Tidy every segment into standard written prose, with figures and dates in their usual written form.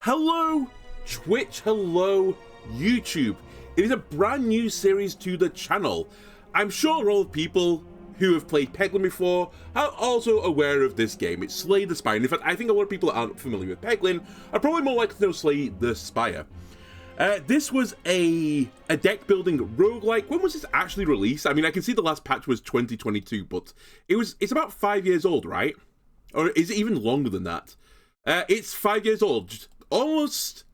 Hello Twitch, hello YouTube. It is a brand new series to the channel. I'm sure all the people who have played Peglin before are also aware of this game. It's Slay the Spire. In fact, I think a lot of people that aren't familiar with Peglin are probably more likely to know Slay the Spire. This was a deck building roguelike. When was this actually released? I mean, I can see the last patch was 2022, but it's about 5 years old, right? Or is it even longer than that? It's 5 years old, just almost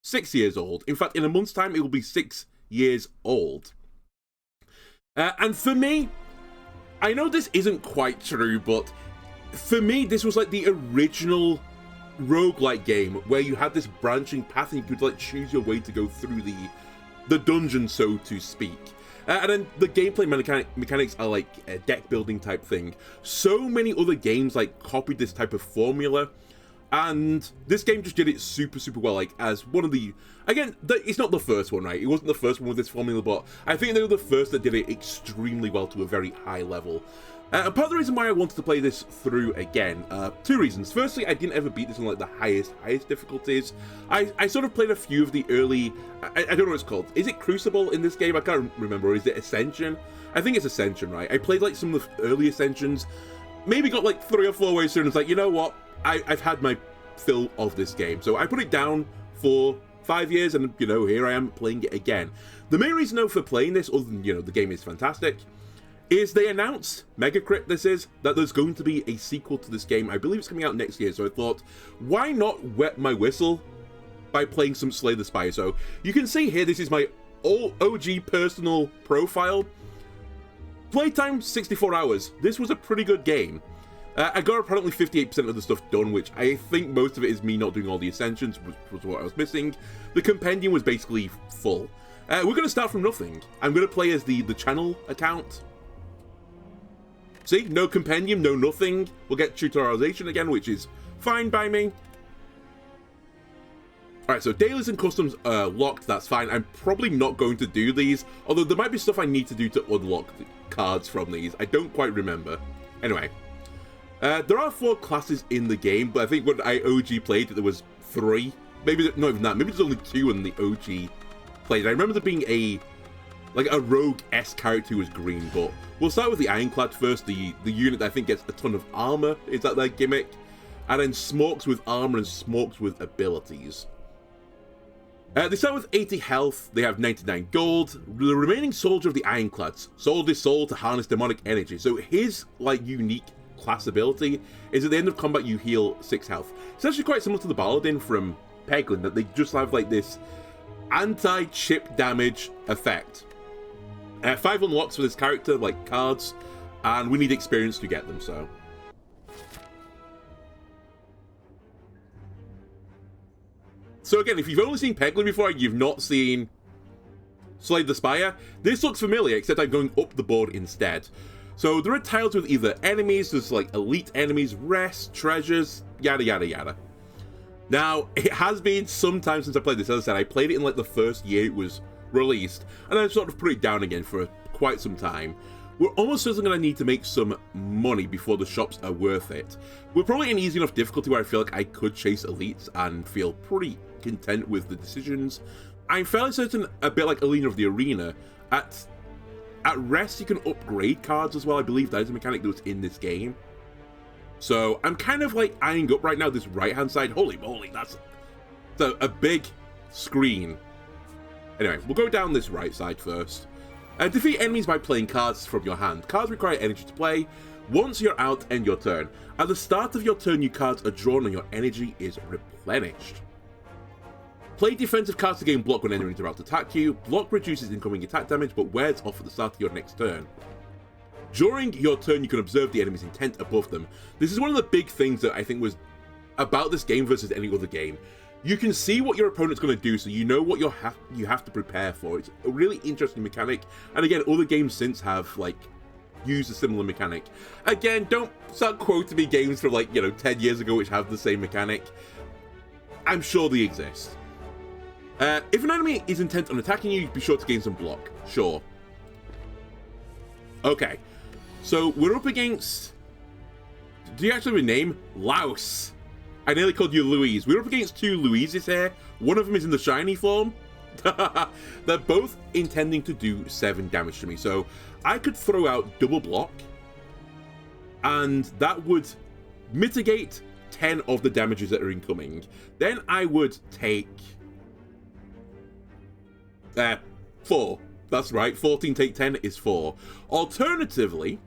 6 years old. In fact, in a month's time, it will be 6 years old. And for me, I know this isn't quite true, but for me, this was like the original roguelike game where you had this branching path and you could like choose your way to go through the dungeon, so to speak. And then the gameplay mechanics are like a deck building type thing. So many other games like copied this type of formula, and this game just did it super well, like as one of the, again, it's not the first one, right? It wasn't the first one with this formula, but I think they were the first that did it extremely well to a very high level. And part of the reason why I wanted to play this through again, two reasons. Firstly, I didn't ever beat this on like the highest difficulties. I sort of played a few of the early, I don't know what it's called. Is it Crucible in this game? I can't remember. Or is it Ascension? I think it's Ascension, right? I played like some of the early Ascensions, maybe got like 3 or 4 ways through and it's like, you know what? I've had my fill of this game. So I put it down for 5 years and, you know, here I am playing it again. The main reason though for playing this, other than, you know, the game is fantastic, is they announced, megacrit this is, that there's going to be a sequel to this game. I believe it's coming out next year, so I thought, why not wet my whistle by playing some Slay the Spire? So you can see here, this is my OG personal profile. Playtime, 64 hours. This was a pretty good game. I got apparently 58% of the stuff done, which I think most of it is me not doing all the Ascensions, which was what I was missing. The compendium was basically full. We're going to start from nothing. I'm going to play as the channel account. See, no compendium, no nothing. We'll get tutorialization again, which is fine by me. Alright, so dailies and customs are locked, that's fine. I'm probably not going to do these, although there might be stuff I need to do to unlock the cards from these. I don't quite remember. Anyway, there are 4 classes in the game, but I think when I OG played it, there was 3. Maybe, not even that, maybe there's only 2 in the OG played. I remember there being a rogue-esque character who was green, but we'll start with the Ironclad first, the unit that I think gets a ton of armor. Is that their gimmick? And then Smorks with armor and Smorks with abilities. They start with 80 health, they have 99 gold. The remaining soldier of the Ironclads sold his soul to harness demonic energy. So his like unique class ability is at the end of combat you heal 6 health. It's actually quite similar to the Paladin from Peglin, that they just have like this anti-chip damage effect. 5 unlocks for this character, like cards, and we need experience to get them, so. So again, if you've only seen Peglin before and you've not seen Slay the Spire, this looks familiar, except I'm going up the board instead. So there are tiles with either enemies, there's like elite enemies, rest, treasures, yada yada yada. Now, it has been some time since I played this. As I said, I played it in like the first year it was released, and I sort of put it down again for quite some time. We're almost certainly going to need to make some money before the shops are worth it. We're probably in easy enough difficulty where I feel like I could chase elites and feel pretty content with the decisions. I'm fairly certain, a bit like Alina of the Arena, at rest you can upgrade cards as well. I believe that is a mechanic that was in this game. So I'm kind of like eyeing up right now this right hand side. Holy moly, that's a big screen. Anyway, we'll go down this right side first. Defeat enemies by playing cards from your hand. Cards require energy to play. Once you're out, end your turn. At the start of your turn, new cards are drawn and your energy is replenished. Play defensive cards to gain block when enemies are about to attack you. Block reduces incoming attack damage, but wears off at the start of your next turn. During your turn, you can observe the enemy's intent above them. This is one of the big things that I think was about this game versus any other game. You can see what your opponent's going to do, so you know what you have to prepare for. It's a really interesting mechanic, and again, other games since have like used a similar mechanic. Again, don't start quoting me games from like, you know, 10 years ago which have the same mechanic. I'm sure they exist. If an enemy is intent on attacking you, be sure to gain some block. Sure. Okay, so we're up against, do you actually rename? Laos. I nearly called you Louise. We're up against two Louises here. One of them is in the shiny form. They're both intending to do 7 damage to me. So I could throw out double block, and that would mitigate 10 of the damages that are incoming. Then I would take 4. That's right, 14 take 10 is 4. Alternatively,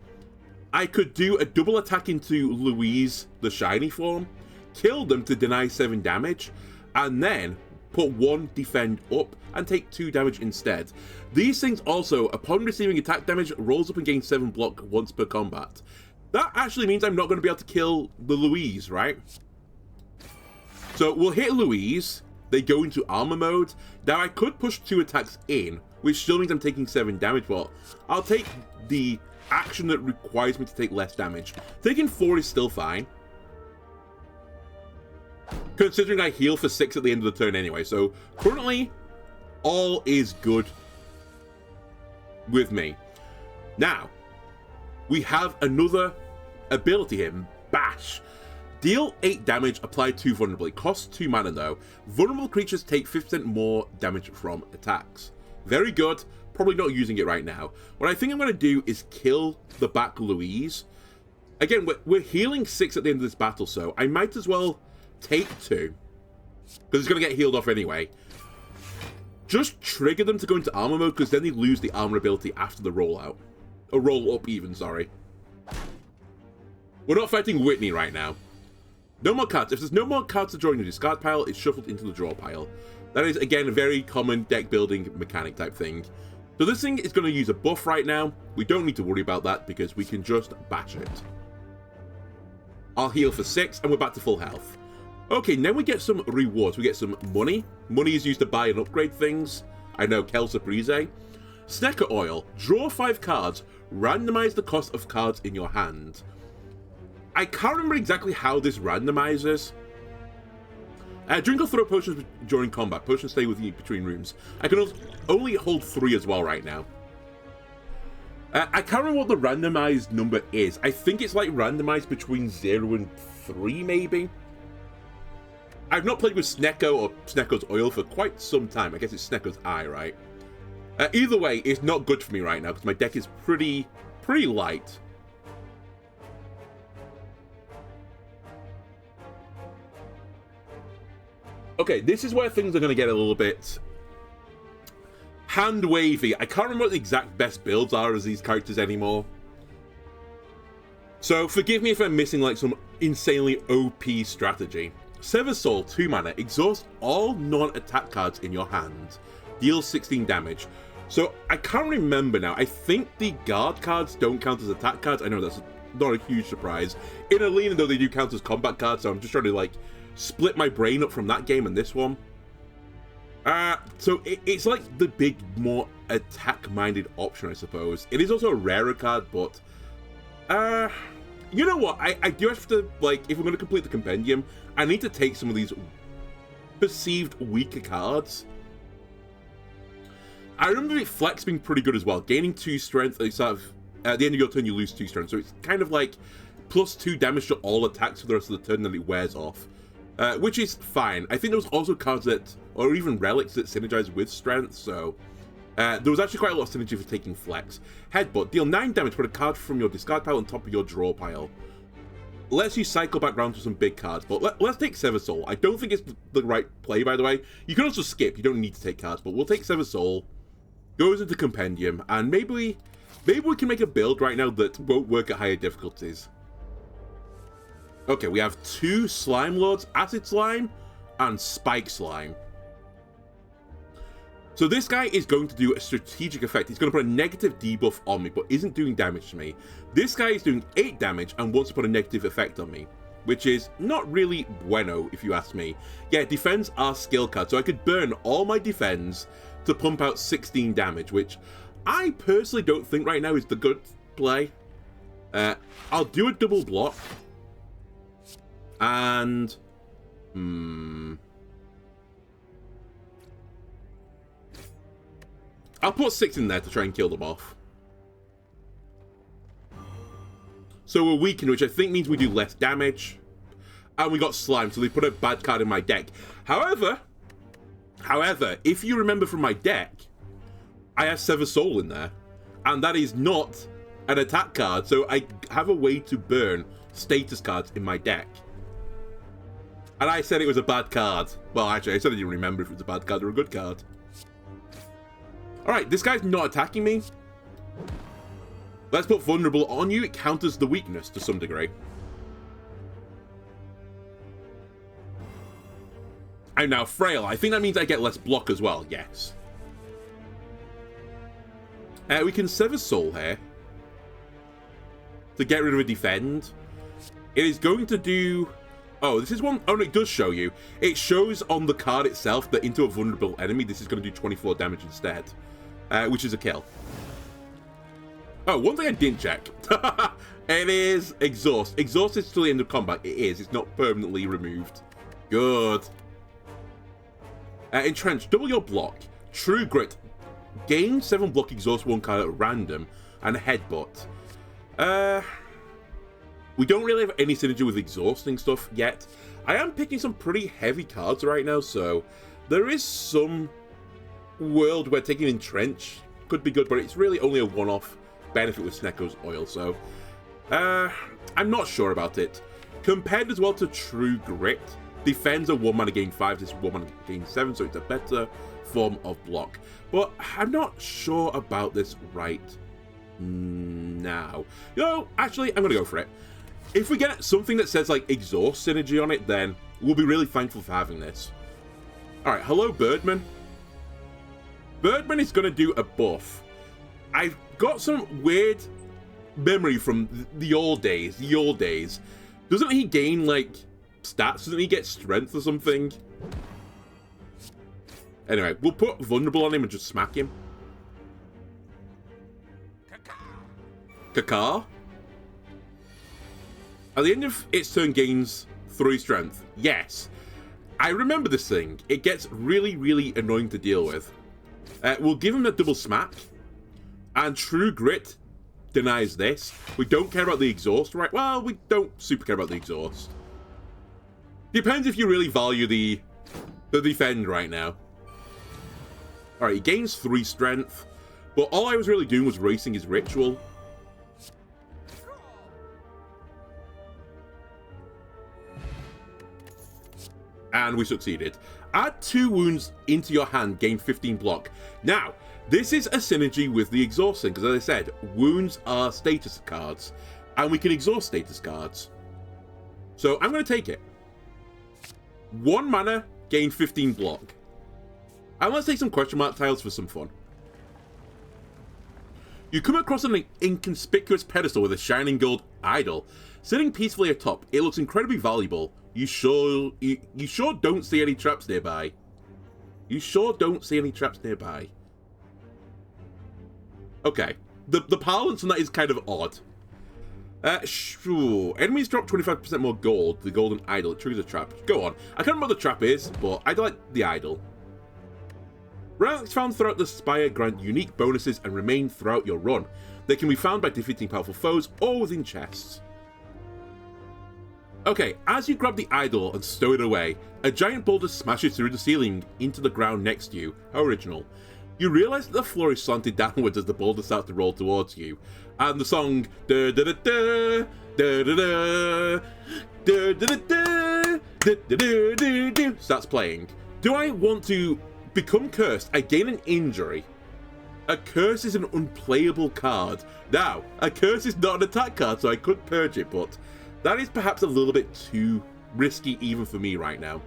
I could do a double attack into Louise, the shiny form, kill them to deny 7 damage, and then put 1 defend up and take 2 damage instead. These things also, upon receiving attack damage, rolls up and gains 7 block once per combat. That actually means I'm not going to be able to kill the Louise, right? So we'll hit Louise, they go into armor mode. Now I could push 2 attacks in, which still means I'm taking 7 damage, but I'll take the action that requires me to take less damage. Taking 4 is still fine, considering I heal for 6 at the end of the turn anyway. So currently, all is good with me. Now, we have another ability here, Bash. Deal 8 damage, apply 2 vulnerably. Costs 2 mana though. Vulnerable creatures take 50% more damage from attacks. Very good. Probably not using it right now. What I think I'm going to do is kill the back Louise. Again, we're healing 6 at the end of this battle, so I might as well take 2. Because it's going to get healed off anyway. Just trigger them to go into armor mode, because then they lose the armor ability after the rollout. Or roll up even, sorry. We're not fighting Whitney right now. No more cards. If there's no more cards to draw in your discard pile, it's shuffled into the draw pile. That is, again, a very common deck building mechanic type thing. So this thing is going to use a buff right now. We don't need to worry about that because we can just bash it. I'll heal for 6 and we're back to full health. Okay, now we get some rewards. We get some money. Money is used to buy and upgrade things. I know, Kel Surprise. Snecker Oil. Draw 5 cards. Randomize the cost of cards in your hand. I can't remember exactly how this randomizes. Drink or throw potions during combat. Potions stay with you between rooms. I can only hold 3 as well right now. I can't remember what the randomized number is. I think it's like randomized between 0 and 3 maybe. I've not played with Snecko or Snecko's Oil for quite some time. I guess it's Snecko's Eye, right? Either way, it's not good for me right now because my deck is pretty light. Okay, this is where things are going to get a little bit hand-wavy. I can't remember what the exact best builds are as these characters anymore. So forgive me if I'm missing like some insanely OP strategy. Sever Soul, 2 mana. Exhaust all non-attack cards in your hand. Deal 16 damage. So I can't remember now. I think the guard cards don't count as attack cards. I know that's not a huge surprise. In Alina, though, they do count as combat cards, so I'm just trying to like split my brain up from that game and this one. So it's like the big, more attack-minded option, I suppose. It is also a rarer card, but you know what? I do have to, like, if I'm going to complete the compendium, I need to take some of these perceived weaker cards. I remember the Flex being pretty good as well. Gaining 2 strength, at the end of your turn, you lose 2 strength. So it's kind of like plus 2 damage to all attacks for the rest of the turn, and then it wears off. Which is fine. I think there was also cards that, or even relics that synergize with strength, so there was actually quite a lot of synergy for taking Flex. Headbutt, deal 9 damage, put a card from your discard pile on top of your draw pile. Lets you cycle back round to some big cards, but let's take Sever Soul. I don't think it's the right play, by the way. You can also skip, you don't need to take cards, but we'll take Sever Soul, goes into Compendium, and maybe we can make a build right now that won't work at higher difficulties. Okay, we have 2 Slime Lords, Acid Slime and Spike Slime. So this guy is going to do a strategic effect. He's going to put a negative debuff on me, but isn't doing damage to me. This guy is doing 8 damage and wants to put a negative effect on me, which is not really bueno, if you ask me. Yeah, defense are skill cards, so I could burn all my defense to pump out 16 damage, which I personally don't think right now is the good play. I'll do a double block. And I'll put 6 in there to try and kill them off. So we're weakened, which I think means we do less damage. and we got Slime, so they put a bad card in my deck. However, if you remember from my deck, I have Sever Soul in there, and that is not an attack card, so I have a way to burn status cards in my deck. And I said it was a bad card. Well, actually, I said I didn't remember if it was a bad card or a good card. Alright, this guy's not attacking me. Let's put Vulnerable on you. It counters the weakness to some degree. I'm now Frail. I think that means I get less block as well. Yes. We can Sever Soul here to get rid of a defend. It is going to do... Oh, this is one... Oh, no, it does show you. It shows on the card itself that into a vulnerable enemy, this is going to do 24 damage instead, which is a kill. Oh, one thing I didn't check. It is Exhaust. Exhaust is still the end of combat. It is. It's not permanently removed. Good. Entrench. Double your block. True Grit. Gain 7 block, exhaust 1 card at random, and Headbutt. We don't really have any synergy with exhausting stuff yet. I am picking some pretty heavy cards right now, so there is some world where taking Entrench could be good, but it's really only a one-off benefit with Sneko's Oil, so I'm not sure about it. Compared as well to True Grit, defends a 1 mana gain 5, this 1 mana gain 7, so it's a better form of block. But I'm not sure about this right now. You know, actually, I'm going to go for it. If we get something that says, like, exhaust synergy on it, then we'll be really thankful for having this. Alright, hello, Birdman. Birdman is going to do a buff. I've got some weird memory from the old days. Doesn't he gain, like, stats? Doesn't he get strength or something? Anyway, we'll put Vulnerable on him and just smack him. Kaka? At the end of its turn, gains 3 strength. Yes. I remember this thing. It gets really, really annoying to deal with. We'll give him a double smack. And True Grit denies this. We don't care about the exhaust, right? Well, we don't super care about the exhaust. Depends if you really value the defend right now. Alright, he gains 3 strength. But all I was really doing was racing his ritual. And we succeeded. Add 2 wounds into your hand, gain 15 block. Now, this is a synergy with the exhausting, because as I said, wounds are status cards, and we can exhaust status cards. So I'm going to take it. 1 mana, gain 15 block. And let's take some question mark tiles for some fun. You come across an inconspicuous pedestal with a shining gold idol. Sitting peacefully atop, it looks incredibly valuable. You sure don't see any traps nearby. You sure don't see any traps nearby. Okay. The parlance on that is kind of odd. Sure. Enemies drop 25% more gold. The golden idol. It triggers a trap. Go on. I can't remember what the trap is, but I like the idol. Relics found throughout the Spire grant unique bonuses and remain throughout your run. They can be found by defeating powerful foes or within chests. Okay, as you grab the idol and stow it away, a giant boulder smashes through the ceiling into the ground next to you. How original. You realise that the floor is slanted downwards as the boulder starts to roll towards you, and the song da da da da da da da da da da da da starts playing. Do I want to become cursed? I gain an injury. A curse is an unplayable card. Now, a curse is not an attack card, so I could purge it, but that is perhaps a little bit too risky even for me right now.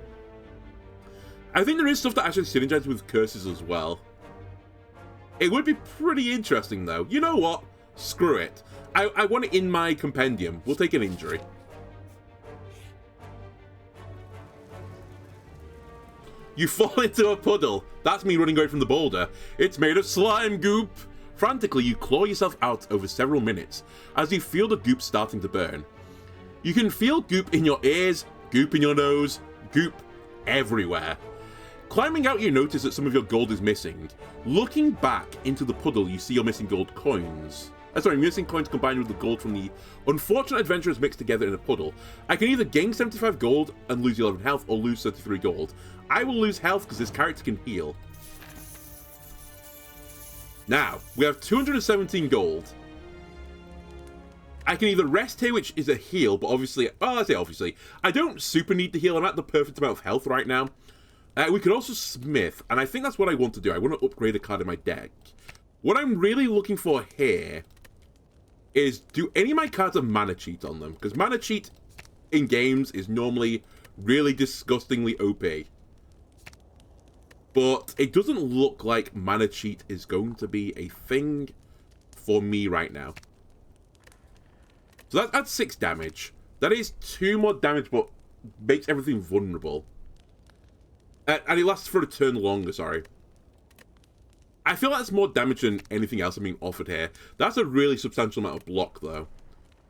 I think there is stuff that actually synergizes with curses as well. It would be pretty interesting though. You know what? Screw it. I want it in my compendium. We'll take an injury. You fall into a puddle. That's me running away from the boulder. It's made of slime goop. Frantically, you claw yourself out over several minutes as you feel the goop starting to burn. You can feel goop in your ears, goop in your nose, goop everywhere. Climbing out, you notice that some of your gold is missing. Looking back into the puddle, you see you're missing gold coins. Sorry, missing coins combined with the gold from the unfortunate adventurers mixed together in a puddle. I can either gain 75 gold and lose 11 health, or lose 33 gold. I will lose health because this character can heal. Now, we have 217 gold. I can either rest here, which is a heal, but obviously, well, I say obviously, I don't super need to heal. I'm at the perfect amount of health right now. We can also smith, and I think that's what I want to do. I want to upgrade a card in my deck. What I'm really looking for here is, do any of my cards have mana cheat on them? Because mana cheat in games is normally really disgustingly OP. But it doesn't look like mana cheat is going to be a thing for me right now. So that's 6 damage. That is 2 more damage, but makes everything vulnerable. And it lasts for a turn longer, sorry. I feel that's more damage than anything else I'm being offered here. That's a really substantial amount of block, though.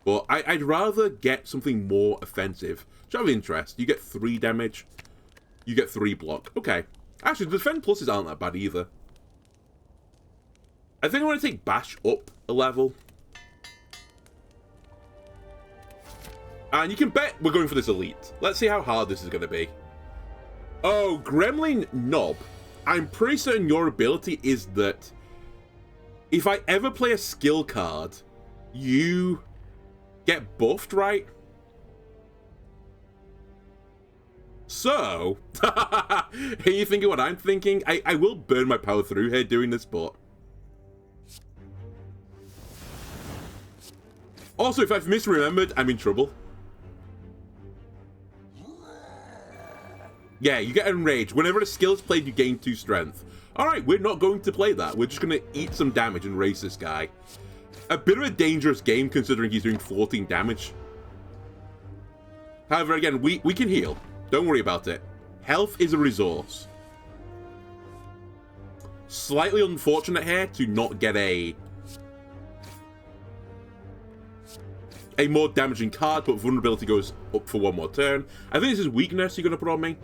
But I'd rather get something more offensive. Just out of interest, you get 3 damage. You get 3 block. Okay. Actually, the defend pluses aren't that bad either. I think I want to take Bash up a level. And you can bet we're going for this elite. Let's see how hard this is going to be. Oh, Gremlin Knob. I'm pretty certain your ability is that if I ever play a skill card, you get buffed, right? So, are you thinking what I'm thinking? I will burn my power through here doing this, but... Also, if I've misremembered, I'm in trouble. Yeah, you get enraged. Whenever a skill is played, you gain 2 strength. Alright, we're not going to play that. We're just going to eat some damage and race this guy. A bit of a dangerous game, considering he's doing 14 damage. However, again, we can heal. Don't worry about it. Health is a resource. Slightly unfortunate here to not get a more damaging card, but vulnerability goes up for 1 more turn. I think this is weakness you're going to put on me.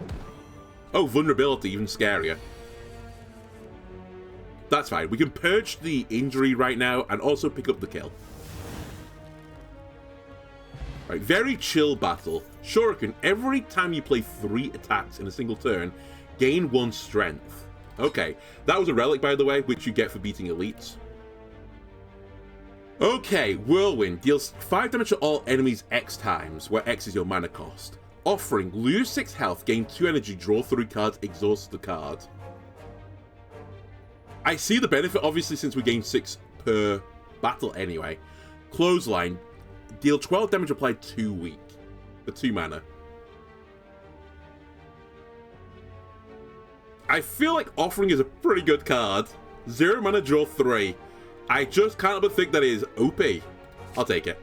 Oh, vulnerability, even scarier. That's fine. We can purge the injury right now and also pick up the kill. Right, very chill battle. Shuriken, every time you play 3 attacks in a single turn, gain 1 strength. Okay, that was a relic, by the way, which you get for beating elites. Okay, Whirlwind deals 5 damage to all enemies X times, where X is your mana cost. Offering, lose 6 health, gain 2 energy, draw 3 cards, exhaust the card. I see the benefit, obviously, since we gain 6 per battle anyway. Clothesline, deal 12 damage applied 2 weak, for 2 mana. I feel like Offering is a pretty good card. 0 mana, draw 3. I just can't but think that is OP. I'll take it.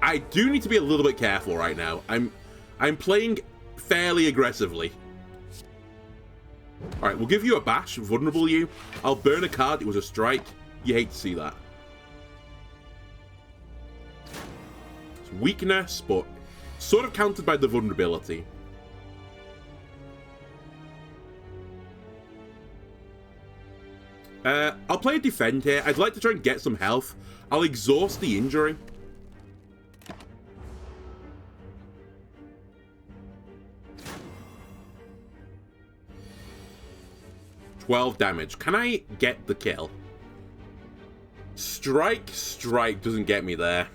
I do need to be a little bit careful right now. I'm playing fairly aggressively. Alright, we'll give you a bash, vulnerable you. I'll burn a card, it was a strike. You hate to see that. It's weakness, but sort of countered by the vulnerability. I'll play a defend here. I'd like to try and get some health. I'll exhaust the injury. $12 damage. Can I get the kill? Strike doesn't get me there.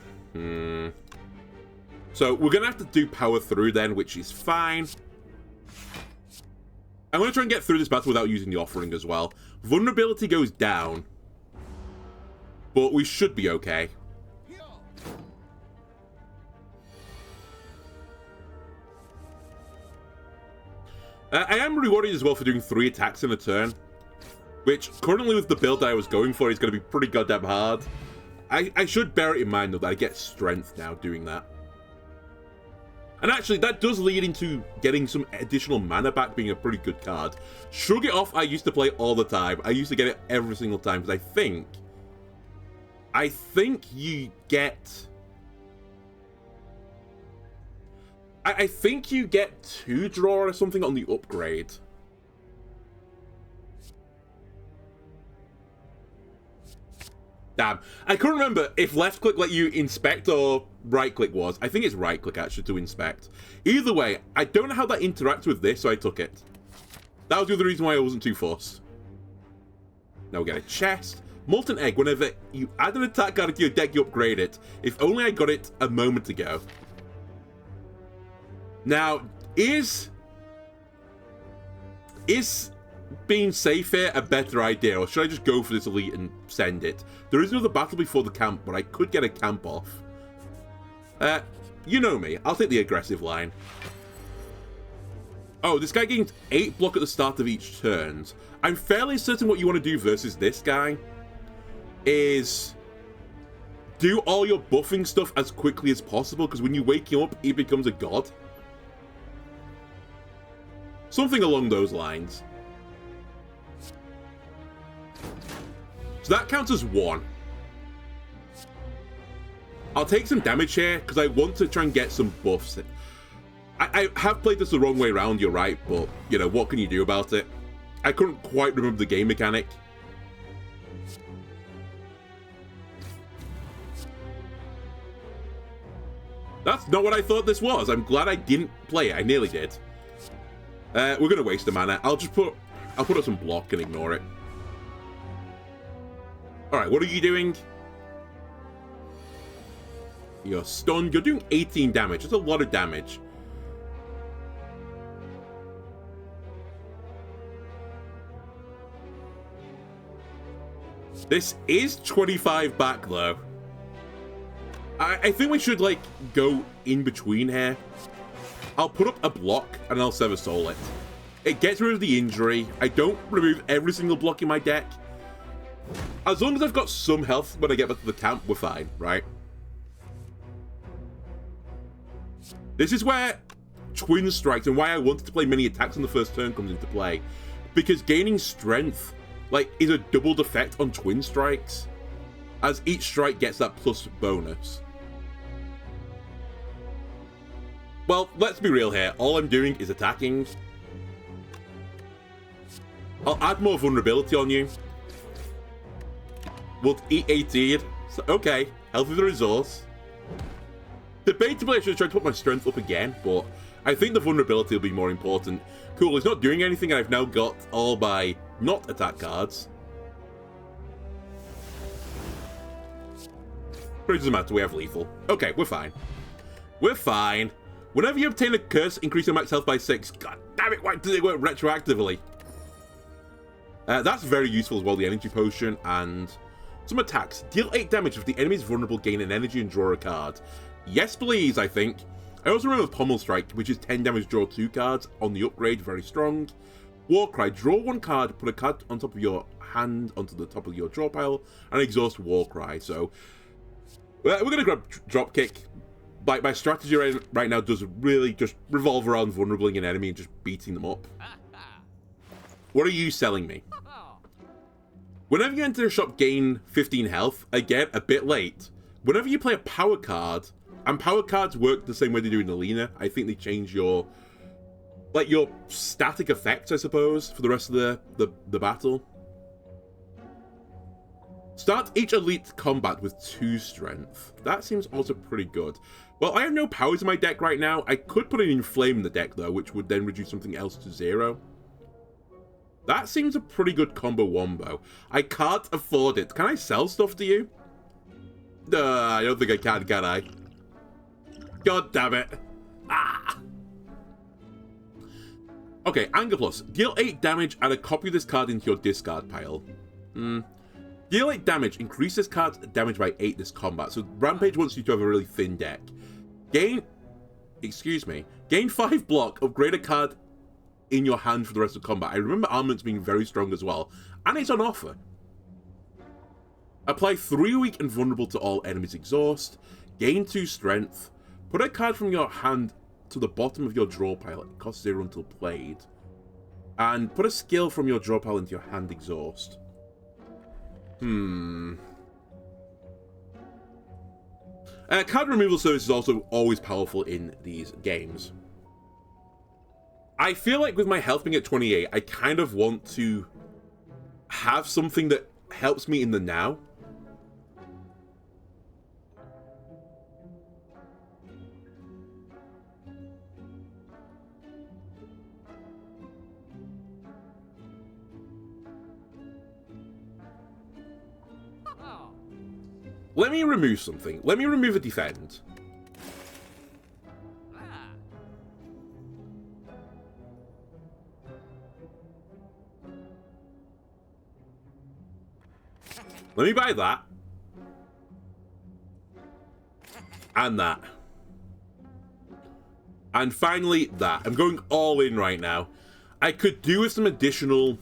So we're going to have to do power through then, which is fine. I'm going to try and get through this battle without using the offering as well. Vulnerability goes down. But we should be okay. I am rewarded as well for doing 3 attacks in a turn. Which, currently with the build that I was going for, is going to be pretty goddamn hard. I should bear it in mind, though, that I get strength now doing that. And actually, that does lead into getting some additional mana back being a pretty good card. Shrug It Off I used to play all the time. I used to get it every single time, because I think you get... I think you get 2 draw or something on the upgrade. Damn. I couldn't remember if left click let you inspect or right click was. I think it's right click actually to inspect. Either way, I don't know how that interacts with this, so I took it. That was the other reason why I wasn't too fussed. Now we get a chest. Molten egg. Whenever you add an attack card to your deck, you upgrade it. If only I got it a moment ago. Now, is being safe here a better idea, or should I just go for this elite and send it? There is another battle before the camp, but I could get a camp off. You know me. I'll take the aggressive line. Oh, this guy gains 8 block at the start of each turn. I'm fairly certain what you want to do versus this guy is do all your buffing stuff as quickly as possible, because when you wake him up, he becomes a god. Something along those lines. So that counts as 1. I'll take some damage here, because I want to try and get some buffs. I have played this the wrong way around, you're right, but, you know, what can you do about it? I couldn't quite remember the game mechanic. That's not what I thought this was. I'm glad I didn't play it. I nearly did. We're going to waste the mana. I'll put up some block and ignore it. Alright, what are you doing? You're stunned. You're doing 18 damage. That's a lot of damage. This is 25 back, though. I think we should, like, go in between here. I'll put up a block, and I'll Sever Soul it. It gets rid of the injury. I don't remove every single block in my deck. As long as I've got some health when I get back to the camp, we're fine, right? This is where Twin Strikes and why I wanted to play mini attacks on the first turn comes into play. Because gaining strength, like, is a doubled effect on Twin Strikes, as each strike gets that plus bonus. Well, let's be real here. All I'm doing is attacking. I'll add more vulnerability on you. We'll eat 18. So, okay, health is a resource. Debatably, I should have tried to put my strength up again, but I think the vulnerability will be more important. Cool, he's not doing anything, and I've now got all my not attack cards. But it doesn't matter, we have lethal. Okay, we're fine. We're fine. Whenever you obtain a curse, increase your max health by 6. God damn it, why does it work retroactively? That's very useful as well, the energy potion, and some attacks. Deal 8 damage if the enemy is vulnerable, gain an energy and draw a card. Yes, please, I think. I also remember Pommel Strike, which is 10 damage, draw 2 cards. On the upgrade, very strong. Warcry, draw 1 card, put a card on top of your hand onto the top of your draw pile, and exhaust Warcry. So, we're going to grab Dropkick. My strategy right now does really just revolve around vulnerabling an enemy and just beating them up. What are you selling me? Whenever you enter a shop, gain 15 health. Again, a bit late. Whenever you play a power card, and power cards work the same way they do in Alina, I think they change your, like, your static effects, I suppose, for the rest of the battle. Start each elite combat with 2 strength. That seems also pretty good. Well, I have no powers in my deck right now. I could put an Inflame in the deck, though, which would then reduce something else to 0. That seems a pretty good combo wombo. I can't afford it. Can I sell stuff to you? I don't think I can I? God damn it. Ah! Okay, Anger Plus. Deal 8 damage, add a copy of this card into your discard pile. Deal 8 damage, increase this card's damage by 8 this combat. So Rampage wants you to have a really thin deck. Gain 5 block, upgrade a card in your hand for the rest of combat. I remember Armaments being very strong as well, and it's on offer. Apply 3 weak and vulnerable to all enemies exhaust. Gain 2 strength. Put a card from your hand to the bottom of your draw pile. It costs 0 until played. And put a skill from your draw pile into your hand exhaust. Card removal service is also always powerful in these games. I feel like with my health being at 28, I kind of want to have something that helps me in the now. Let me remove something. Let me remove a defend. Let me buy that. And that. And finally, that. I'm going all in right now. I could do with some additional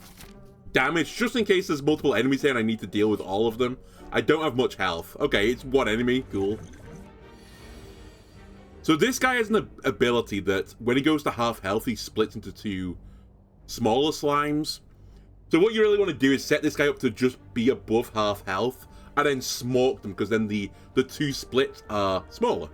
damage, just in case there's multiple enemies here and I need to deal with all of them. I don't have much health. Okay, it's one enemy. Cool. So this guy has an ability that when he goes to half health, he splits into two smaller slimes. So what you really want to do is set this guy up to just be above half health and then smoke them, because then the two splits are smaller.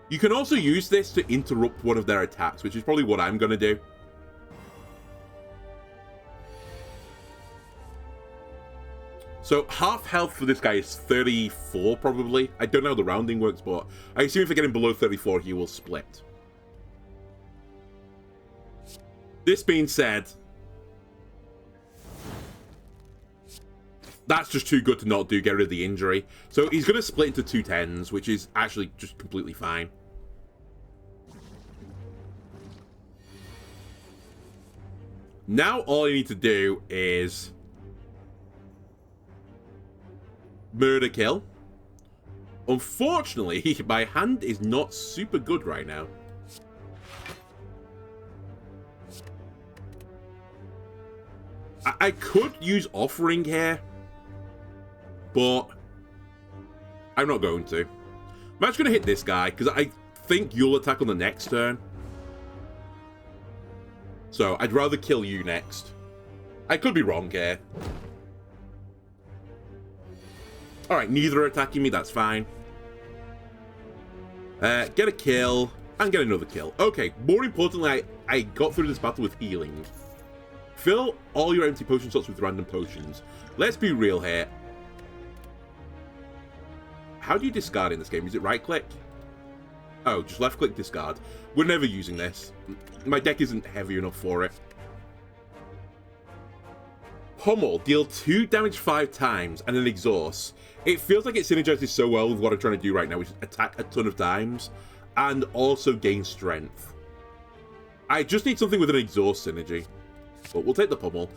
You can also use this to interrupt one of their attacks, which is probably what I'm going to do. So half health for this guy is 34 probably. I don't know how the rounding works, but I assume if I get him below 34, he will split. This being said, that's just too good to not do, get rid of the injury. So he's going to split into two 10s, which is actually just completely fine. Now all you need to do is murder kill. Unfortunately, my hand is not super good right now. I could use offering here, but I'm not going to. I'm actually going to hit this guy, because I think you'll attack on the next turn. So I'd rather kill you next. I could be wrong here. Alright, neither are attacking me, that's fine. Get a kill, and get another kill. Okay, more importantly, I got through this battle with healing. Fill all your empty potion slots with random potions. Let's be real here. How do you discard in this game? Is it right click? Oh, just left click discard. We're never using this. My deck isn't heavy enough for it. Pummel. Deal 2 damage 5 times and then exhaust. It feels like it synergizes so well with what I'm trying to do right now, which is attack a ton of times and also gain strength. I just need something with an exhaust synergy. But we'll take the pummel.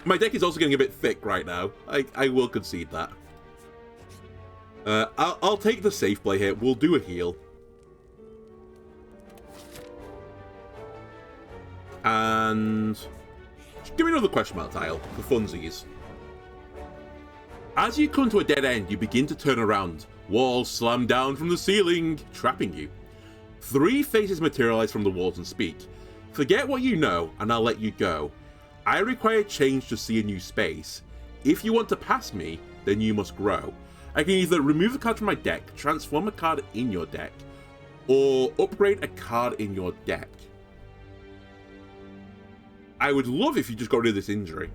My deck is also getting a bit thick right now. I will concede that. I'll take the safe play here. We'll do a heal. And give me another question mark tile for funsies. As you come to a dead end, you begin to turn around. Walls slam down from the ceiling, trapping you. 3 faces materialize from the walls and speak. Forget what you know, and I'll let you go. I require change to see a new space. If you want to pass me, then you must grow. I can either remove a card from my deck, transform a card in your deck, or upgrade a card in your deck. I would love if you just got rid of this injury.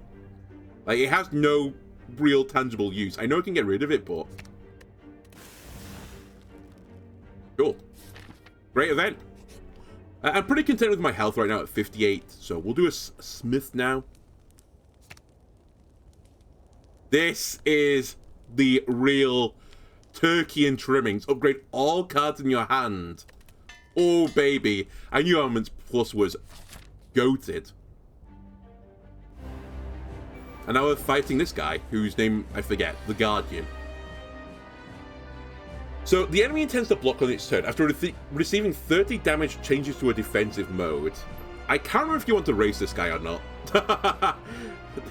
Like, it has no real tangible use. I know I can get rid of it, but... Cool. Great event. I'm pretty content with my health right now at 58, so we'll do a smith now. This is the real turkey and trimmings. Upgrade all cards in your hand. Oh, baby. I knew Armaments Plus was goated. And now we're fighting this guy, whose name I forget, the Guardian. So, the enemy intends to block on its turn. After receiving 30 damage, changes to a defensive mode. I can't remember if you want to race this guy or not.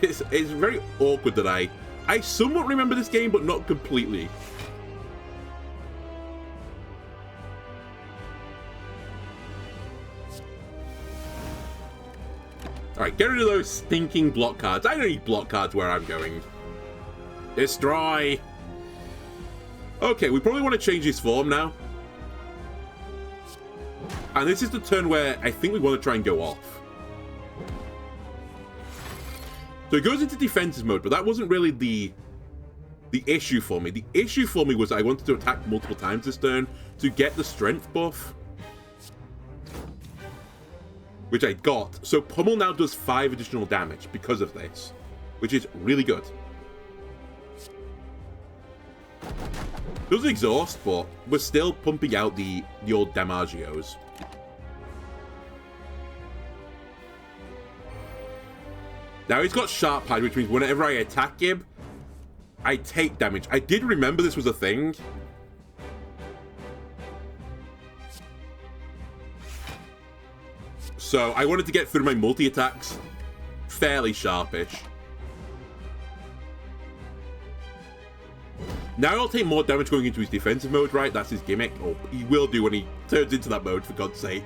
It's very awkward that I somewhat remember this game, but not completely. Alright, get rid of those stinking block cards. I don't need block cards where I'm going. Destroy! Okay, we probably want to change his form now. And this is the turn where I think we want to try and go off. So it goes into defensive mode, but that wasn't really the issue for me. The issue for me was I wanted to attack multiple times this turn to get the strength buff. which I got. So Pummel now does 5 additional damage because of this, which is really good. Doesn't exhaust, but we're still pumping out the old Damagios. Now he's got Sharp Hide, which means whenever I attack him, I take damage. I did remember this was a thing. So I wanted to get through my multi-attacks fairly sharpish. Now he'll take more damage going into his defensive mode, right? That's his gimmick. Or he will do when he turns into that mode, for God's sake.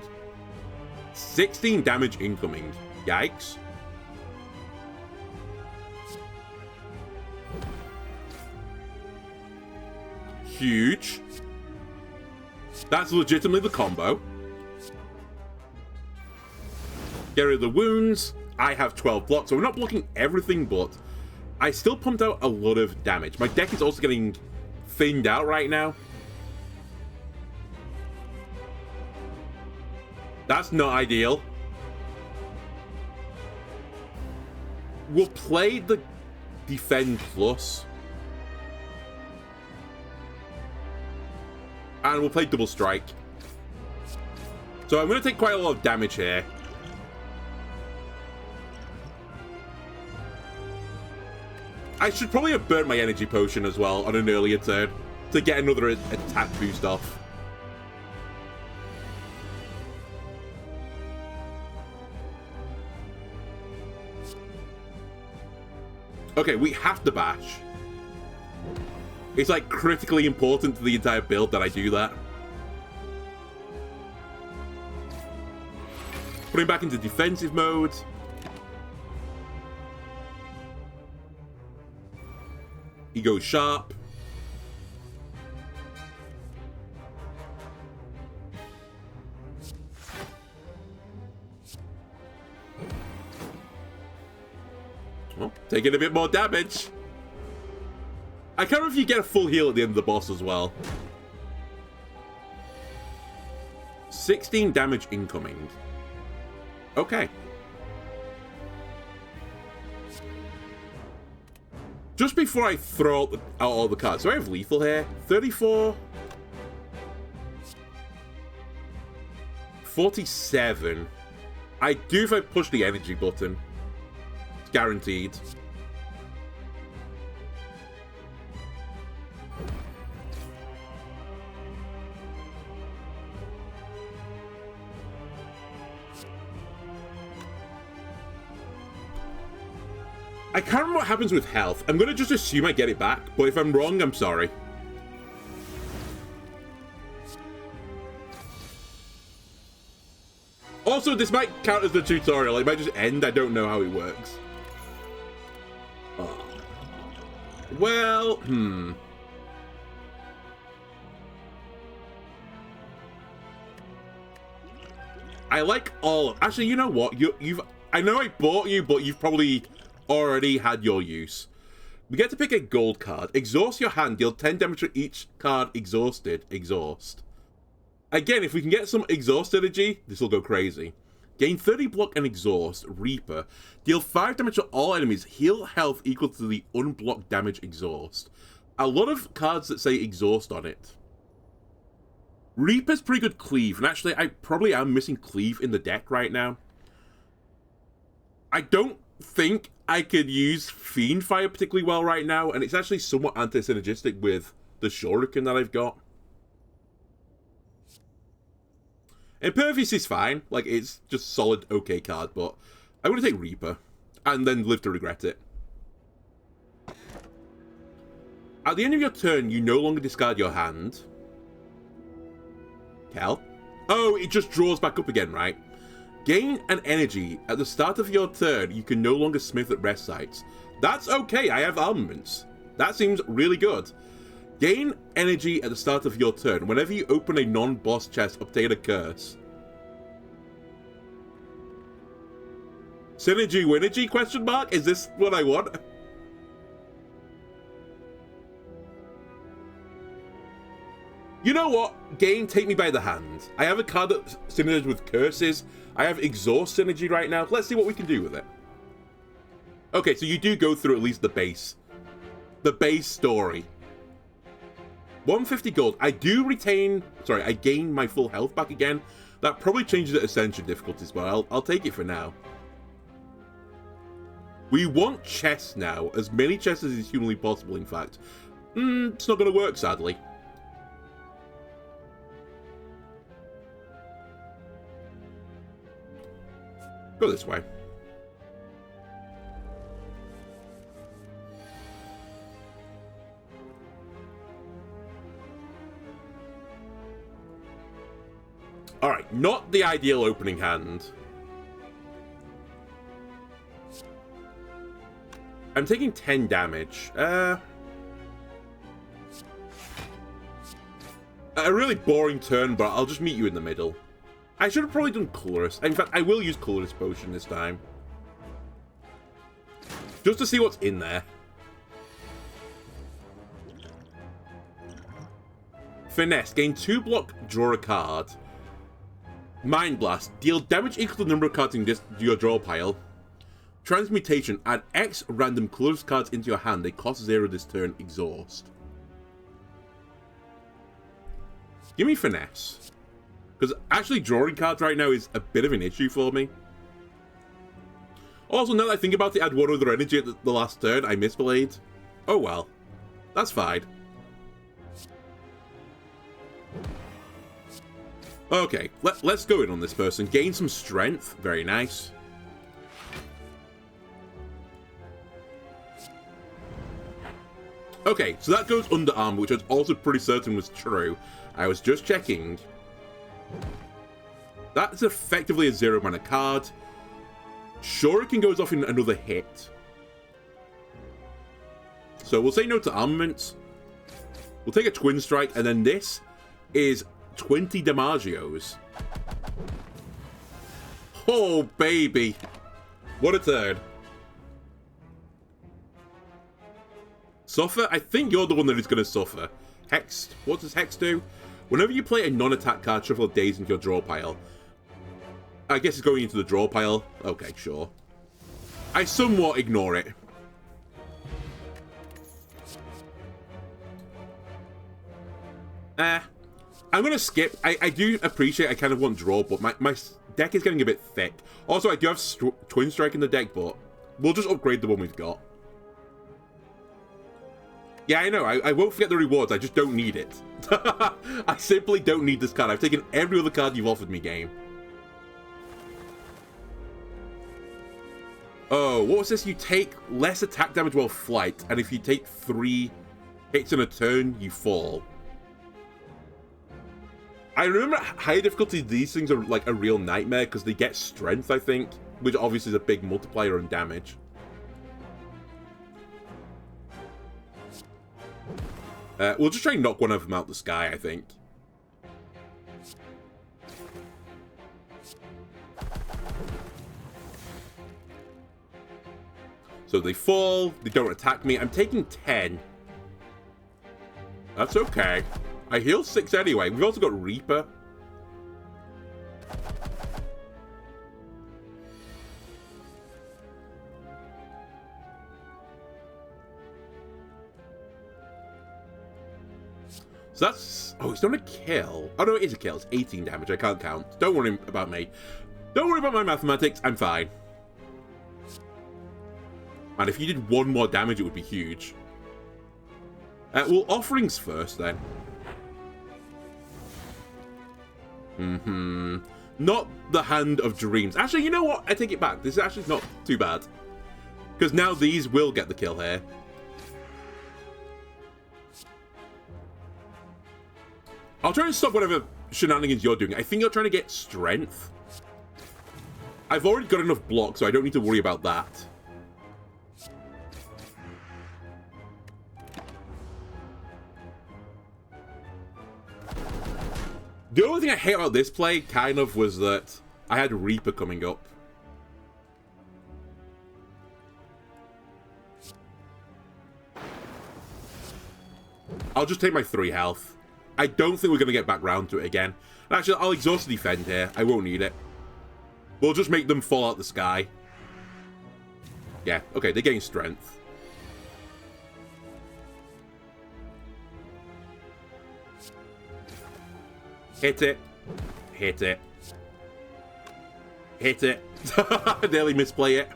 16 damage incoming. Yikes. Huge. That's legitimately the combo. Get rid of the wounds. I have 12 blocks, so we're not blocking everything, but I still pumped out a lot of damage. My deck is also getting thinned out right now. That's not ideal. We'll play the Defend Plus. And we'll play Double Strike. So I'm going to take quite a lot of damage here. I should probably have burnt my energy potion as well on an earlier turn to get another attack boost off. Okay, we have to bash. It's like critically important to the entire build that I do that. Putting back into defensive mode. He goes sharp. Well, taking a bit more damage. I can't remember if you get a full heal at the end of the boss as well. 16 damage incoming. Okay. Just before I throw out all the cards, so I have lethal here. 34. 47. I do if I push the energy button. It's guaranteed. I can't remember what happens with health. I'm going to just assume I get it back, but if I'm wrong, I'm sorry. Also, this might count as the tutorial. It might just end. I don't know how it works. Oh. Well, I like all... Actually, you know what? You've... I know I bought you, but you've probably already had your use. We get to pick a gold card. Exhaust your hand. Deal 10 damage to each card exhausted. Exhaust. Again, if we can get some exhaust energy, this will go crazy. Gain 30 block and exhaust. Reaper. Deal 5 damage to all enemies. Heal health equal to the unblocked damage exhaust. A lot of cards that say exhaust on it. Reaper's pretty good cleave. And actually, I probably am missing cleave in the deck right now. I don't think I could use Fiendfire particularly well right now, and it's actually somewhat anti-synergistic with the Shuriken that I've got. Impervious is fine, like it's just solid okay card, but I'm going to take Reaper, and then live to regret it. At the end of your turn, you no longer discard your hand. Kel? Oh, it just draws back up again, right? Gain an energy. At the start of your turn, you can no longer smith at rest sites. That's okay, I have armaments. That seems really good. Gain energy at the start of your turn. Whenever you open a non-boss chest, obtain a curse. Synergy Winergy, question mark? Is this what I want? You know what? Game, take me by the hand. I have a card that's synergized with curses. I have exhaust synergy right now. Let's see what we can do with it. Okay, so you do go through at least the base. The base story. 150 gold. I do retain... Sorry, I gain my full health back again. That probably changes the Ascension difficulties, but I'll take it for now. We want chests now. As many chests as is humanly possible, in fact. It's not going to work, sadly. Go this way. Alright, not the ideal opening hand. I'm taking 10 damage. A really boring turn, but I'll just meet you in the middle. I should have probably done Colorist. In fact, I will use Colorist Potion this time. Just to see what's in there. Finesse. Gain 2 block, draw a card. Mind Blast. Deal damage equal to the number of cards in your draw pile. Transmutation. Add X random colorless cards into your hand. They cost 0 this turn. Exhaust. Give me Finesse. Because actually drawing cards right now is a bit of an issue for me. Also, now that I think about it, I had one other energy at the last turn. I misplayed. Oh well. That's fine. Okay, let's go in on this person. Gain some strength. Very nice. Okay, so that goes under armor, which I was also pretty certain was true. I was just checking. That's effectively a 0 mana card. Shuriken goes off in another hit. So we'll say no to armaments. We'll take a Twin Strike, and then this is 20 Damagios. Oh, baby. What a turn. Suffer? I think you're the one that is going to suffer. Hex. What does Hex do? Whenever you play a non-attack card, shuffle a daze into your draw pile. I guess it's going into the draw pile. Okay, sure. I somewhat ignore it. I'm going to skip. I do appreciate I kind of want draw, but my deck is getting a bit thick. Also, I do have Twin Strike in the deck, but we'll just upgrade the one we've got. Yeah, I know. I won't forget the rewards. I just don't need it. I simply don't need this card. I've taken every other card you've offered me, game. Oh, what was this? You take less attack damage while flight, and if you take 3 hits in a turn, you fall. I remember higher difficulty, these things are like a real nightmare, because they get strength, I think, which obviously is a big multiplier on damage. We'll just try and knock one of them out the sky, I think. So they fall, they don't attack me. I'm taking 10. That's okay. I heal 6 anyway. We've also got Reaper. So that's... Oh, it's not a kill. Oh, no, it is a kill. It's 18 damage. I can't count. Don't worry about me. Don't worry about my mathematics. I'm fine. And if you did 1 more damage, it would be huge. Well, offerings first, then. Not the Hand of Dreams. Actually, you know what? I take it back. This is actually not too bad. Because now these will get the kill here. I'll try and stop whatever shenanigans you're doing. I think you're trying to get strength. I've already got enough blocks, so I don't need to worry about that. The only thing I hate about this play, kind of, was that I had Reaper coming up. I'll just take my 3 health. I don't think we're going to get back round to it again. Actually, I'll exhaust the defend here. I won't need it. We'll just make them fall out the sky. Yeah, okay, they gain strength. Hit it. Hit it. Hit it. Nearly misplay it.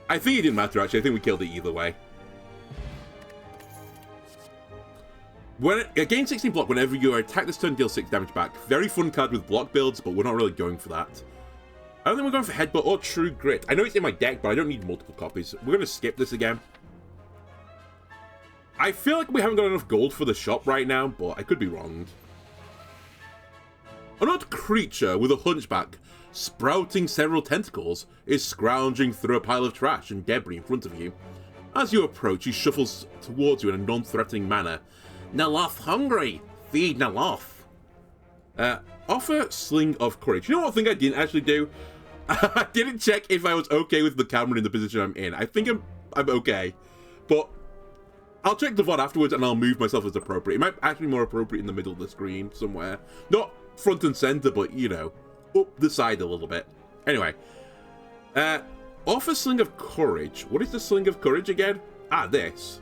I think it didn't matter, actually. I think we killed it either way. Gain 16 block whenever you attack this turn, deal 6 damage back. Very fun card with block builds, but we're not really going for that. I don't think we're going for Headbutt or True Grit. I know it's in my deck, but I don't need multiple copies. We're going to skip this again. I feel like we haven't got enough gold for the shop right now, but I could be wrong. An odd creature with a hunchback, sprouting several tentacles, is scrounging through a pile of trash and debris in front of you. As you approach, he shuffles towards you in a non-threatening manner. Naloth hungry! Feed Naloth! Offer Sling of Courage. You know what thing I didn't actually do? I didn't check if I was okay with the camera in the position I'm in. I think I'm okay. But I'll check the VOD afterwards and I'll move myself as appropriate. It might actually be more appropriate in the middle of the screen somewhere. Not front and center, but, you know, up the side a little bit. Anyway. Offer Sling of Courage. What is the Sling of Courage again? Ah, this.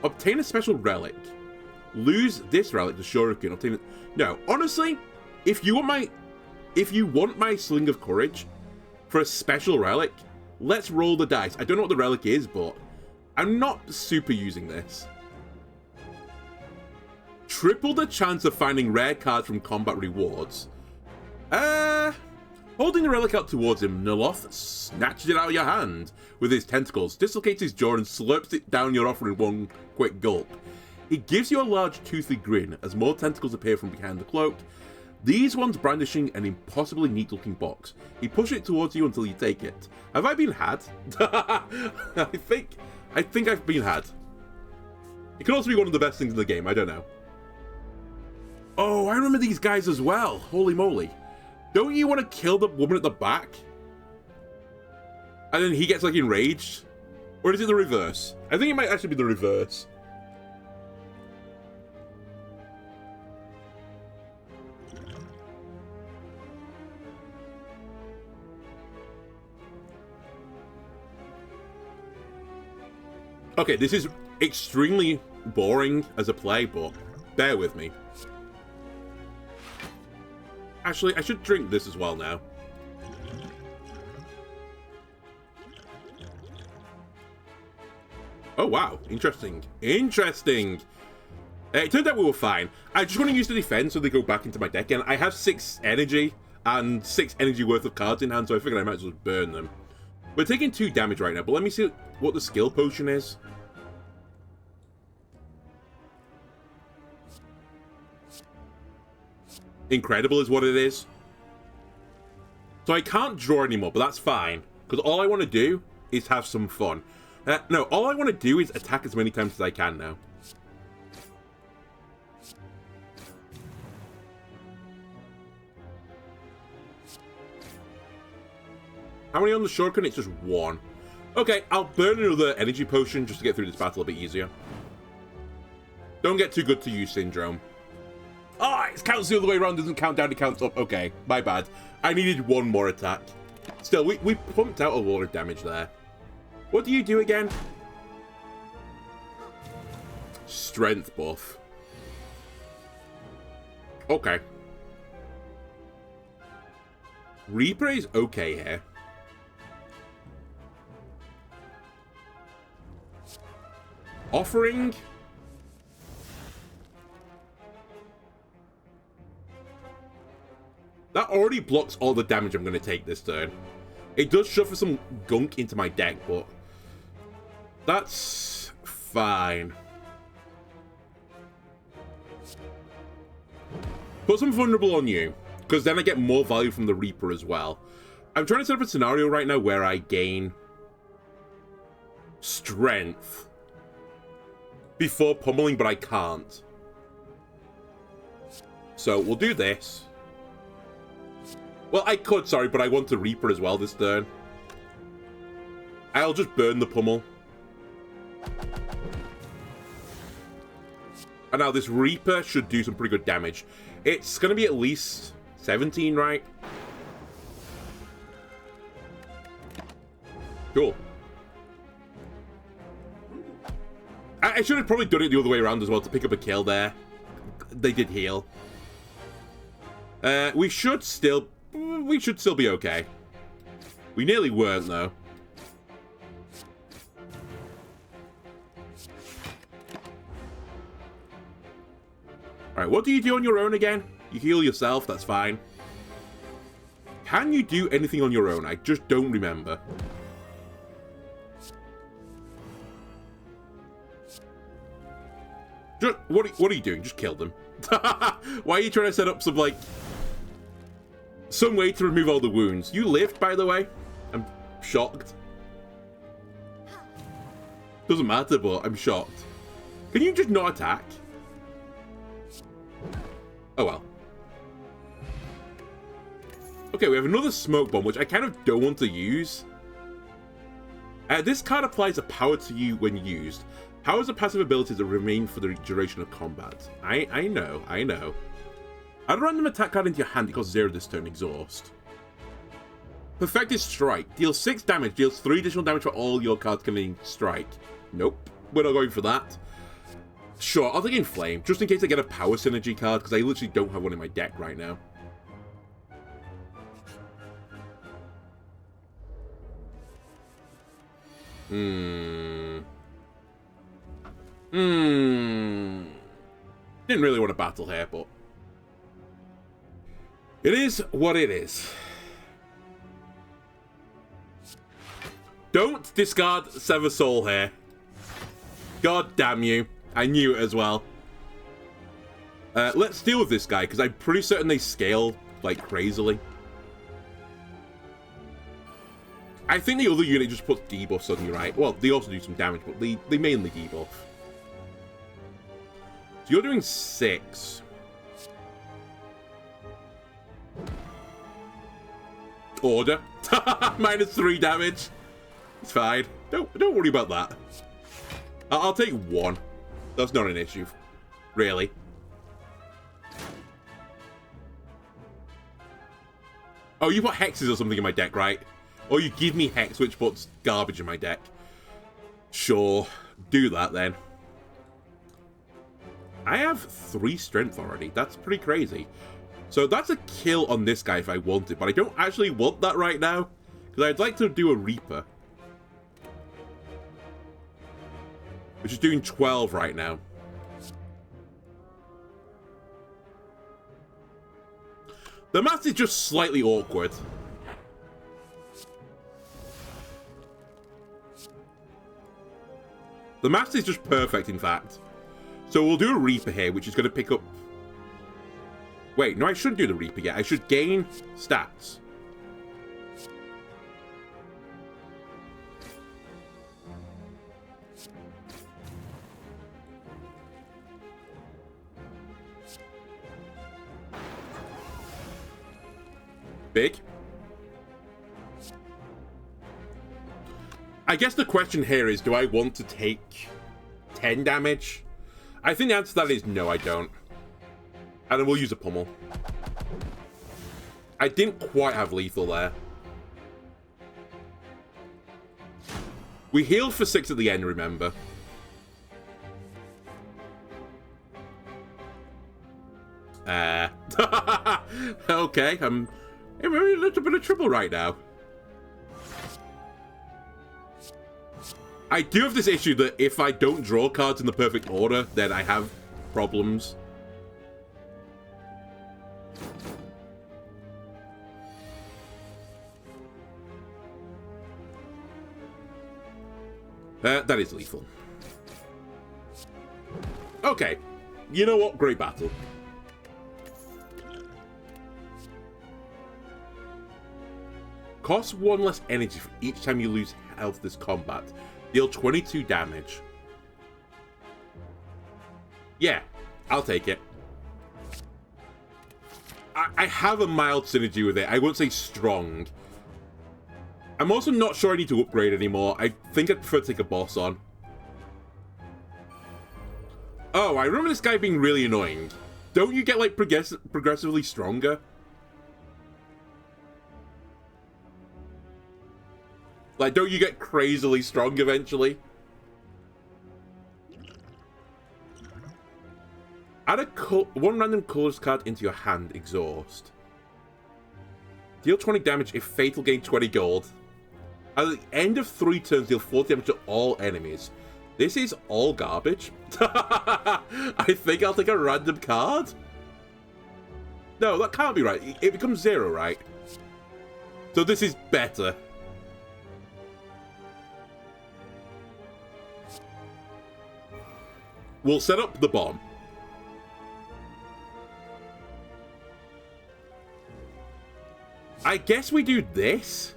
Obtain a special relic. Lose this relic to Shuriken. Obtain it. No, honestly, if you want my Sling of Courage for a special relic, let's roll the dice. I don't know what the relic is, but I'm not super using this. Triple the chance of finding rare cards from combat rewards. Holding the relic out towards him, Naloth snatches it out of your hand with his tentacles, dislocates his jaw and slurps it down your offer in one quick gulp. He gives you a large toothy grin as more tentacles appear from behind the cloak, these ones brandishing an impossibly neat-looking box. He pushes it towards you until you take it. Have I been had? I think I've been had. It could also be one of the best things in the game, I don't know. Oh, I remember these guys as well. Holy moly. Don't you want to kill the woman at the back? And then he gets, like, enraged? Or is it the reverse? I think it might actually be the reverse. Okay, this is extremely boring as a play, but bear with me. Actually, I should drink this as well now. Oh, wow. Interesting. Interesting. It turned out we were fine. I just want to use the defense so they go back into my deck, and I have 6 energy and 6 energy worth of cards in hand, so I figured I might as well burn them. We're taking 2 damage right now, but let me see what the skill potion is. Incredible is what it is. So I can't draw anymore, but that's fine. Because all I want to do is have some fun. No, all I want to do is attack as many times as I can now. How many on the shotgun? It's just 1. Okay, I'll burn another energy potion just to get through this battle a bit easier. Don't get too good to use Syndrome. Oh, it counts the other way around, doesn't count down, it counts up. Okay, my bad. I needed 1 more attack. Still, we pumped out a lot of damage there. What do you do again? Strength buff. Okay. Reaper is okay here. Offering. That already blocks all the damage I'm going to take this turn. It does shuffle some gunk into my deck, but that's fine. Put some vulnerable on you, because then I get more value from the Reaper as well. I'm trying to set up a scenario right now where I gain strength before pummeling, but I can't. So we'll do this. Well, I could, sorry, but I want to Reaper as well this turn. I'll just burn the pummel. And now this Reaper should do some pretty good damage. It's going to be at least 17, right? Cool. I should have probably done it the other way around as well to pick up a kill there. They did heal. We should still be okay. We nearly weren't, though. Alright, what do you do on your own again? You heal yourself, that's fine. Can you do anything on your own? I just don't remember. Just, what are you doing? Just kill them. Why are you trying to set up some, like, some way to remove all the wounds? You lived, by the way. I'm shocked. Doesn't matter, but I'm shocked. Can you just not attack? Oh, well. Okay, we have another smoke bomb, which I kind of don't want to use. This card applies a power to you when used. Powers are passive abilities that remain for the duration of combat. I know. Add a random attack card into your hand. It costs 0 this turn. Exhaust. Perfected Strike. Deals 6 damage. Deals 3 additional damage for all your cards containing Strike. Nope. We're not going for that. Sure, I'll take Inflame, just in case I get a power synergy card, because I literally don't have one in my deck right now. Didn't really want to battle here, but it is what it is. Don't discard Sever Soul here. God damn you. I knew it as well. Let's deal with this guy, because I'm pretty certain they scale, like, crazily. I think the other unit just puts debuffs on you, right? Well, they also do some damage, but they mainly debuff. So you're doing 6. Order. -3 damage. It's fine. Don't worry about that. I'll take 1. That's not an issue. Really. Oh, you put hexes or something in my deck, right? Or you give me hex, which puts garbage in my deck. Sure. Do that, then. I have 3 strength already. That's pretty crazy. So that's a kill on this guy if I want it, but I don't actually want that right now, because I'd like to do a Reaper. Which is doing 12 right now. The math is just slightly awkward. The math is just perfect, in fact. So we'll do a Reaper here, which is going to pick up... Wait, no, I shouldn't do the Reaper yet. I should gain stats. Big. I guess the question here is, do I want to take 10 damage? I think the answer to that is no, I don't. And then we'll use a pummel. I didn't quite have lethal there. We healed for 6 at the end, remember? Okay, I'm in a little bit of trouble right now. I do have this issue that if I don't draw cards in the perfect order, then I have problems. That is lethal. Okay. You know what? Great battle. Costs 1 less energy for each time you lose health this combat. Deal 22 damage. Yeah, I'll take it. I have a mild synergy with it. I won't say strong. I'm also not sure I need to upgrade anymore. I think I'd prefer to take a boss on. Oh, I remember this guy being really annoying. Don't you get, like, progressively stronger? Like, don't you get crazily strong eventually? Add one random colorless card into your hand, exhaust. Deal 20 damage if fatal, gain 20 gold. At the end of 3 turns, deal 40 damage to all enemies. This is all garbage. I think I'll take a random card. No, that can't be right. It becomes 0, right? So this is better. We'll set up the bomb. I guess we do this.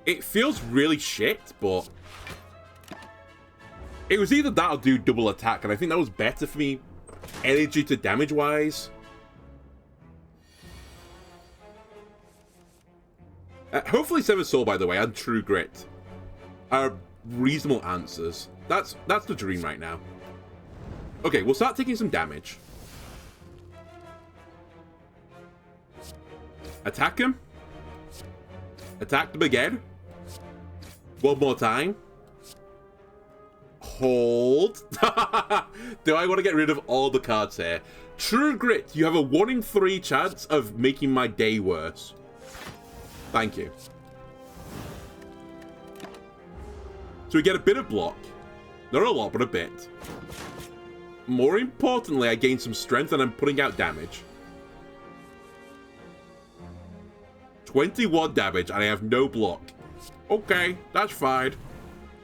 It feels really shit, but it was either that or do double attack, and I think that was better for me, energy to damage wise. Hopefully Severed Soul, by the way, and True Grit are reasonable answers. That's the dream right now. Okay, we'll start taking some damage. Attack him. Attack them again. One more time. Hold. Do I want to get rid of all the cards here? True Grit, you have a 1 in 3 chance of making my day worse. Thank you. So we get a bit of block. Not a lot, but a bit. More importantly, I gain some strength and I'm putting out damage. 21 damage and I have no block. Okay, that's fine.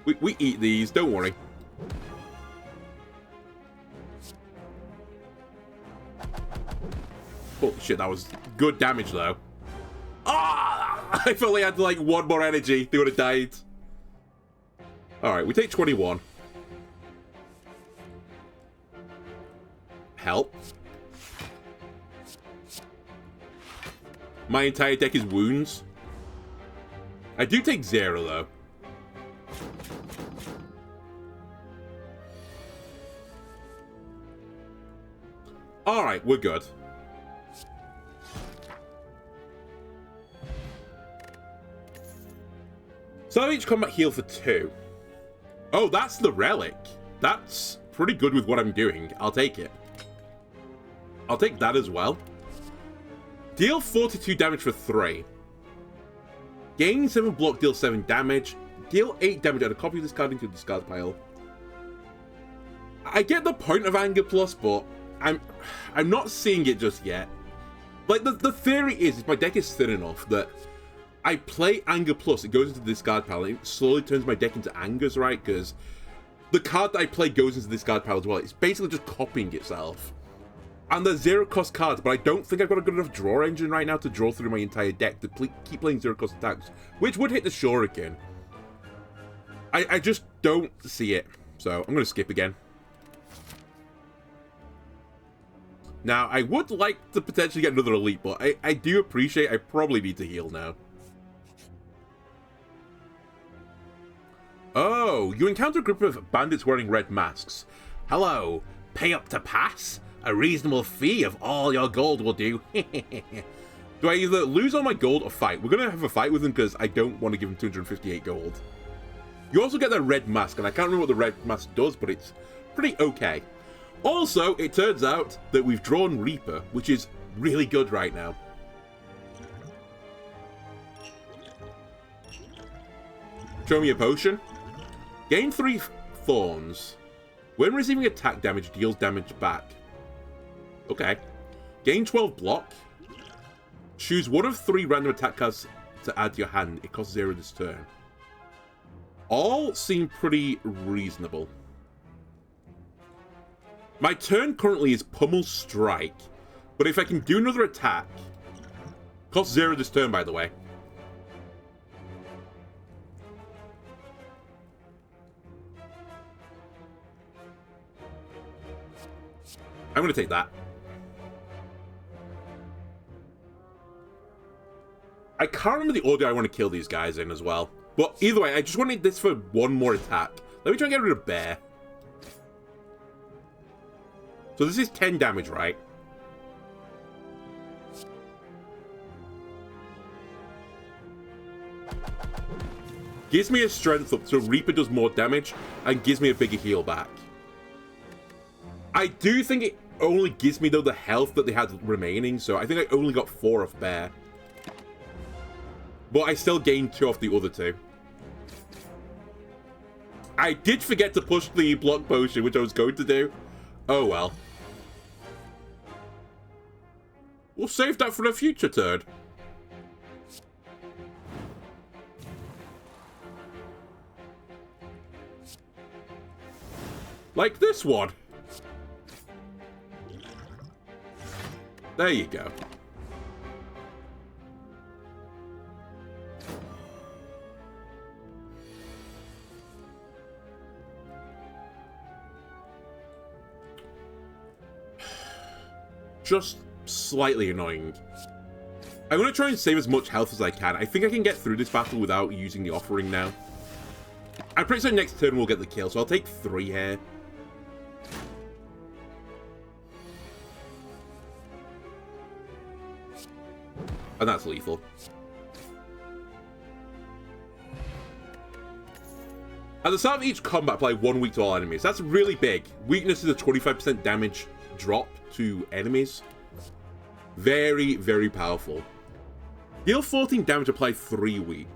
We eat these, don't worry. Holy shit, that was good damage though. Ah! If only I had like 1 more energy, they would have died. Alright, we take 21. Help. My entire deck is wounds. I do take 0 though. Alright, we're good. So each combat heal for 2. Oh, that's the relic. That's pretty good with what I'm doing. I'll take it. I'll take that as well. Deal 42 damage for 3. Gain 7 block, deal 7 damage. Deal 8 damage and a copy of this card into the discard pile. I get the point of Anger Plus, but I'm not seeing it just yet. Like, the theory is, if my deck is thin enough that I play Anger Plus, it goes into the discard pile, and it slowly turns my deck into Angers, right? Because the card that I play goes into the discard pile as well. It's basically just copying itself. And they're 0 cost cards, but I don't think I've got a good enough draw engine right now to draw through my entire deck to keep playing 0 cost attacks, which would hit the Shuriken. I just don't see it. So I'm going to skip again. Now, I would like to potentially get another elite, but I do appreciate I probably need to heal now. Oh, you encounter a group of bandits wearing red masks. Hello, pay up to pass? A reasonable fee of all your gold will do. Do I either lose all my gold or fight? We're going to have a fight with them because I don't want to give them 258 gold. You also get their red mask, and I can't remember what the red mask does, but it's pretty okay. Also, it turns out that we've drawn Reaper, which is really good right now. Show me a potion. Gain 3 thorns. When receiving attack damage, deals damage back. Okay. Gain 12 block. Choose one of 3 random attack cards to add to your hand. It costs 0 this turn. All seem pretty reasonable. My turn currently is Pummel Strike, but if I can do another attack, costs 0 this turn, by the way. I'm going to take that. I can't remember the order I want to kill these guys in as well. But either way, I just wanted this for 1 more attack. Let me try and get rid of Bear. So this is 10 damage, right? Gives me a strength up, so Reaper does more damage, and gives me a bigger heal back. I do think it only gives me, though, the health that they had remaining, so I think I only got 4 off Bear. But I still gained 2 off the other 2. I did forget to push the block potion, which I was going to do. Oh well. We'll save that for a future turn. Like this one. There you go. Just slightly annoying. I'm going to try and save as much health as I can. I think I can get through this battle without using the offering now. I'm pretty sure next turn we'll get the kill, so I'll take 3 here. And that's lethal. At the start of each combat, apply 1 weak to all enemies. That's really big. Weakness is a 25% damage drop to enemies. Very, very powerful. Deal 14 damage, apply 3 weak.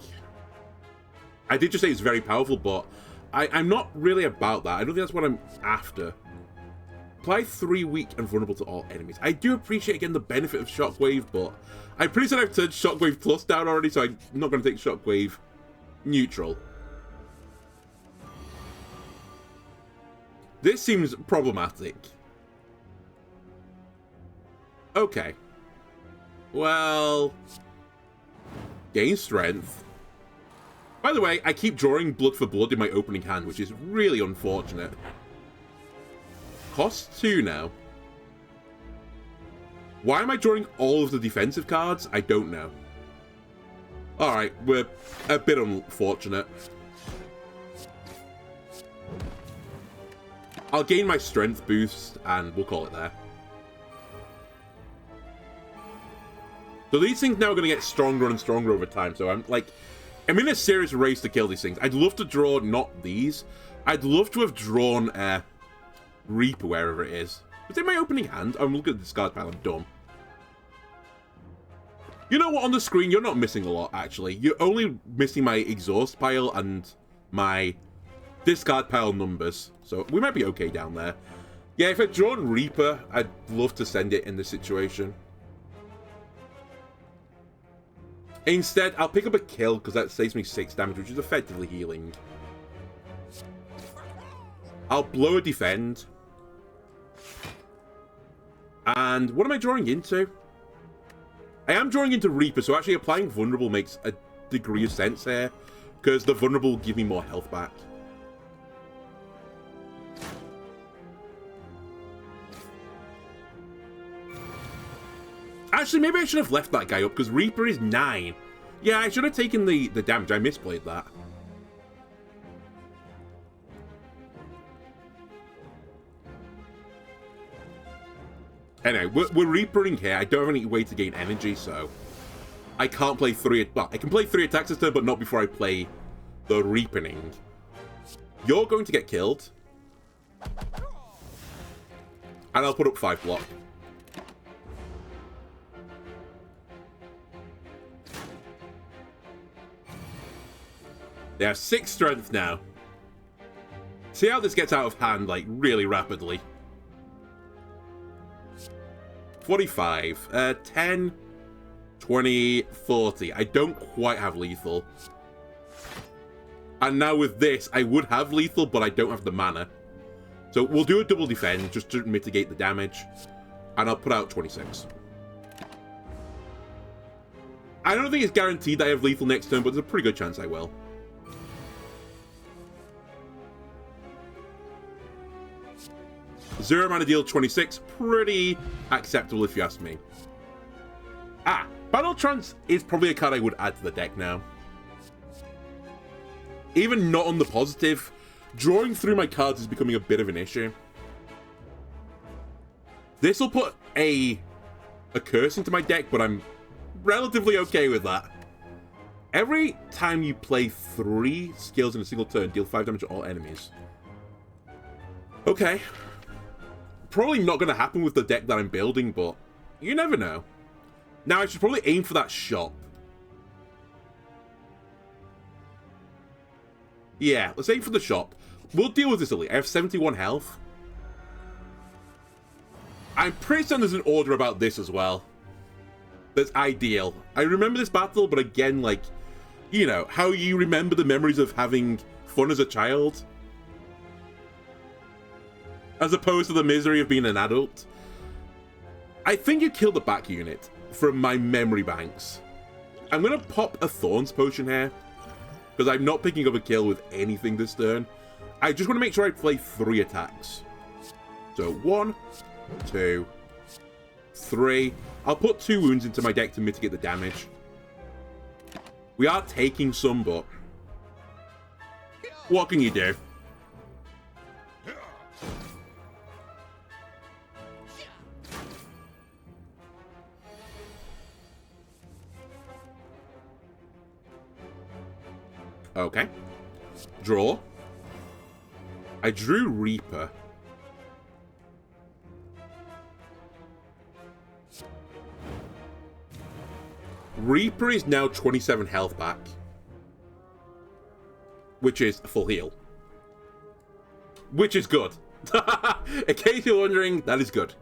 I did just say it's very powerful, but I'm not really about that. I don't think that's what I'm after. Apply 3 weak and vulnerable to all enemies. I do appreciate, again, the benefit of Shockwave, but I'm pretty sure I've turned Shockwave Plus down already, so I'm not going to take Shockwave Neutral. This seems problematic. Okay. Well... Gain strength. By the way, I keep drawing blood for blood in my opening hand, which is really unfortunate. Cost 2 now. Why am I drawing all of the defensive cards? I don't know. Alright, we're a bit unfortunate. I'll gain my strength boost, and we'll call it there. So these things now are going to get stronger and stronger over time, so I'm in a serious race to kill these things. I'd love to draw not these. I'd love to have drawn Reaper wherever it is. Was it my opening hand? I'm looking at the discard pile, I'm dumb. You know what, on the screen, you're not missing a lot, actually. You're only missing my exhaust pile and my discard pile numbers. So we might be okay down there. Yeah, if I'd drawn Reaper, I'd love to send it in this situation. Instead, I'll pick up a kill, because that saves me 6 damage, which is effectively healing. I'll blow a defend. And what am I drawing into? I am drawing into Reaper, so actually applying Vulnerable makes a degree of sense here, because the Vulnerable will give me more health back. Actually, maybe I should have left that guy up, because Reaper is 9. Yeah, I should have taken the damage. I misplayed that. Anyway, we're Reapering here. I don't have any way to gain energy, so I can't play 3... Well, I can play 3 attacks this turn, but not before I play the Reapering. You're going to get killed. And I'll put up 5 block. They have 6 strength now. See how this gets out of hand, like, really rapidly. 45. 10, 20, 40. I don't quite have lethal. And now with this, I would have lethal, but I don't have the mana. So we'll do a double defend, just to mitigate the damage. And I'll put out 26. I don't think it's guaranteed that I have lethal next turn, but there's a pretty good chance I will. Zero mana deal 26, pretty acceptable if you ask me. Ah, Battle Trance is probably a card I would add to the deck now. Even not on the positive, drawing through my cards is becoming a bit of an issue. This will put a curse into my deck, but I'm relatively okay with that. Every time you play 3 skills in a single turn, deal 5 damage to all enemies. Okay. Probably not going to happen with the deck that I'm building, but you never know. Now, I should probably aim for that shop. Yeah, let's aim for the shop. We'll deal with this early. I have 71 health. I'm pretty certain there's an order about this as well. That's ideal. I remember this battle, but again, like, you know, how you remember the memories of having fun as a child, as opposed to the misery of being an adult. I think you killed the back unit from my memory banks. I'm going to pop a Thorns potion here, because I'm not picking up a kill with anything this turn. I just want to make sure I play 3 attacks. So 1, 2, 3. I'll put 2 wounds into my deck to mitigate the damage. We are taking some, but what can you do? Okay. Draw. I drew Reaper. Reaper is now 27 health back, which is a full heal. Which is good. In case you're wondering, that is good.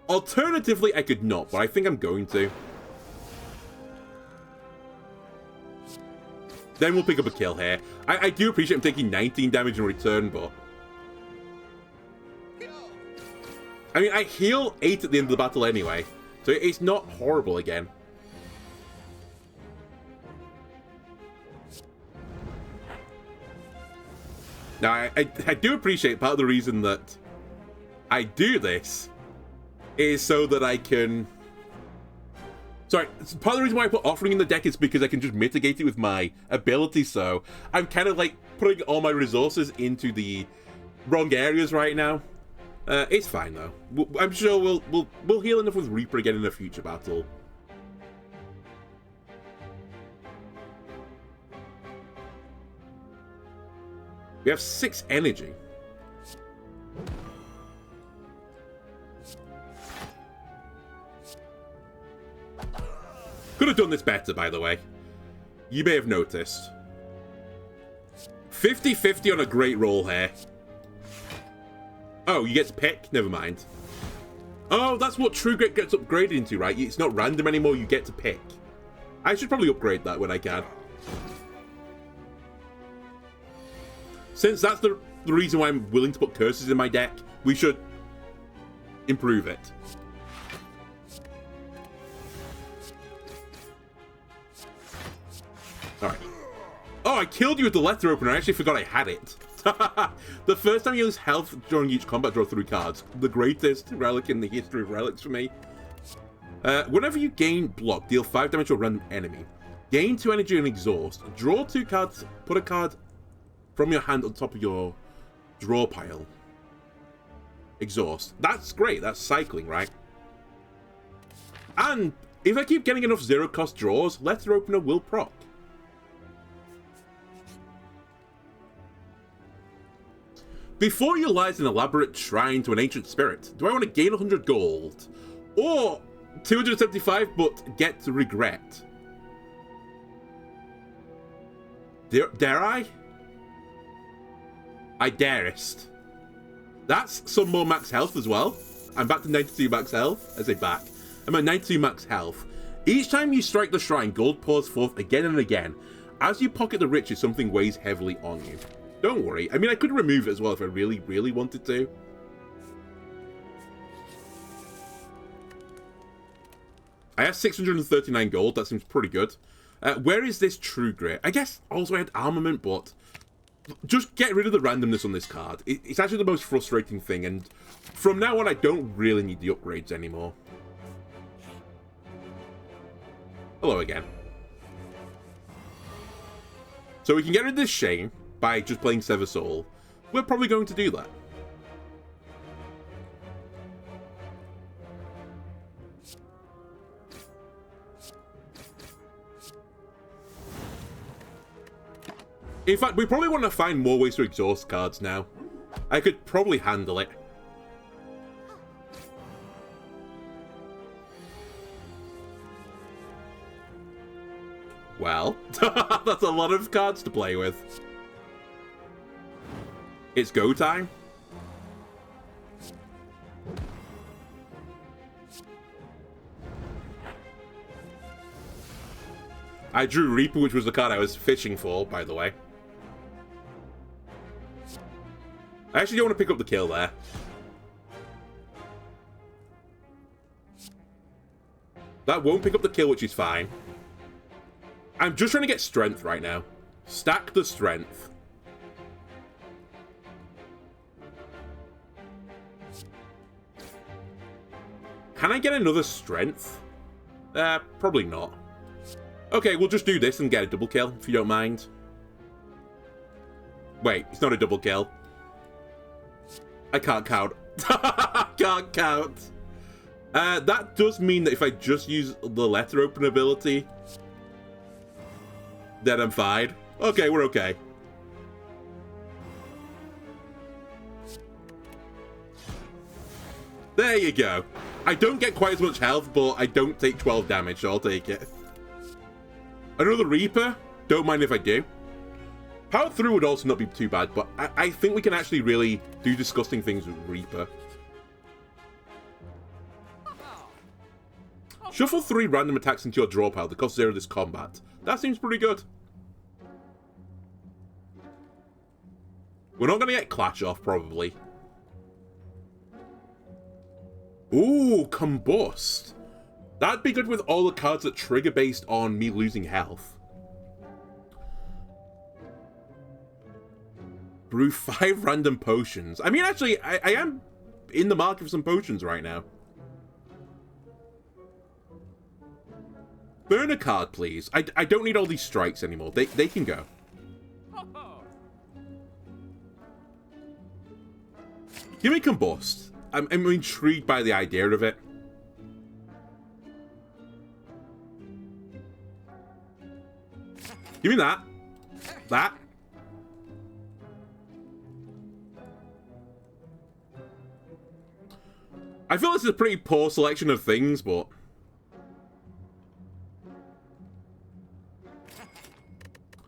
Alternatively, I could not, but I think I'm going to. Then we'll pick up a kill here. I do appreciate him taking 19 damage in return, but... I mean, I heal 8 at the end of the battle anyway, so it's not horrible again. Now, I do appreciate part of the reason that I do this is so that I can... Sorry, part of the reason why I put Offering in the deck is because I can just mitigate it with my ability, so I'm kind of like putting all my resources into the wrong areas right now. It's fine though. I'm sure we'll heal enough with Reaper again in a future battle. We have 6 energy. Could have done this better, by the way. You may have noticed. 50-50 on a great roll here. Oh, you get to pick? Never mind. Oh, that's what True Grit gets upgraded into, right? It's not random anymore, you get to pick. I should probably upgrade that when I can. Since that's the reason why I'm willing to put curses in my deck, we should improve it. Alright. Oh, I killed you with the letter opener. I actually forgot I had it. The first time you use health during each combat, draw 3 cards. The greatest relic in the history of relics for me. Whenever you gain block, deal 5 damage to a random enemy. Gain 2 energy and exhaust. Draw 2 cards. Put a card from your hand on top of your draw pile. Exhaust. That's great. That's cycling, right? And if I keep getting enough 0-cost draws, letter opener will proc. Before you lies an elaborate shrine to an ancient spirit. Do I want to gain 100 gold? Or 275 but get to regret? Dare I? I darest. That's some more max health as well. I'm back to 92 max health. I say back. I'm at 92 max health. Each time you strike the shrine, gold pours forth again and again. As you pocket the riches, something weighs heavily on you. Don't worry. I mean, I could remove it as well if I really, really wanted to. I have 639 gold. That seems pretty good. Where is this True Grit? I guess also I had armament, but just get rid of the randomness on this card. It's actually the most frustrating thing, and from now on, I don't really need the upgrades anymore. Hello again. So we can get rid of this Shane by just playing Sever Soul. We're probably going to do that. In fact, we probably want to find more ways to exhaust cards now. I could probably handle it. Well, that's a lot of cards to play with. It's go time. I drew Reaper, which was the card I was fishing for, by the way. I actually don't want to pick up the kill there. That won't pick up the kill, which is fine. I'm just trying to get strength right now. Stack the strength. Can I get another strength? Probably not. Okay, we'll just do this and get a double kill, if you don't mind. Wait, it's not a double kill. I can't count. I can't count. That does mean that if I just use the letter open ability, then I'm fine. Okay, we're okay. There you go. I don't get quite as much health, but I don't take 12 damage, so I'll take it. Another Reaper? Don't mind if I do. Power through would also not be too bad, but I think we can actually really do disgusting things with Reaper. Shuffle 3 random attacks into your draw pile that cost 0 this combat. That seems pretty good. We're not going to get Clash off, probably. Ooh, Combust. That'd be good with all the cards that trigger based on me losing health. Brew 5 random potions. I mean, actually, I am in the market for some potions right now. Burn a card, please. I don't need all these strikes anymore. They can go. Give me Combust. I'm intrigued by the idea of it. Give me that. That. I feel this is a pretty poor selection of things, but...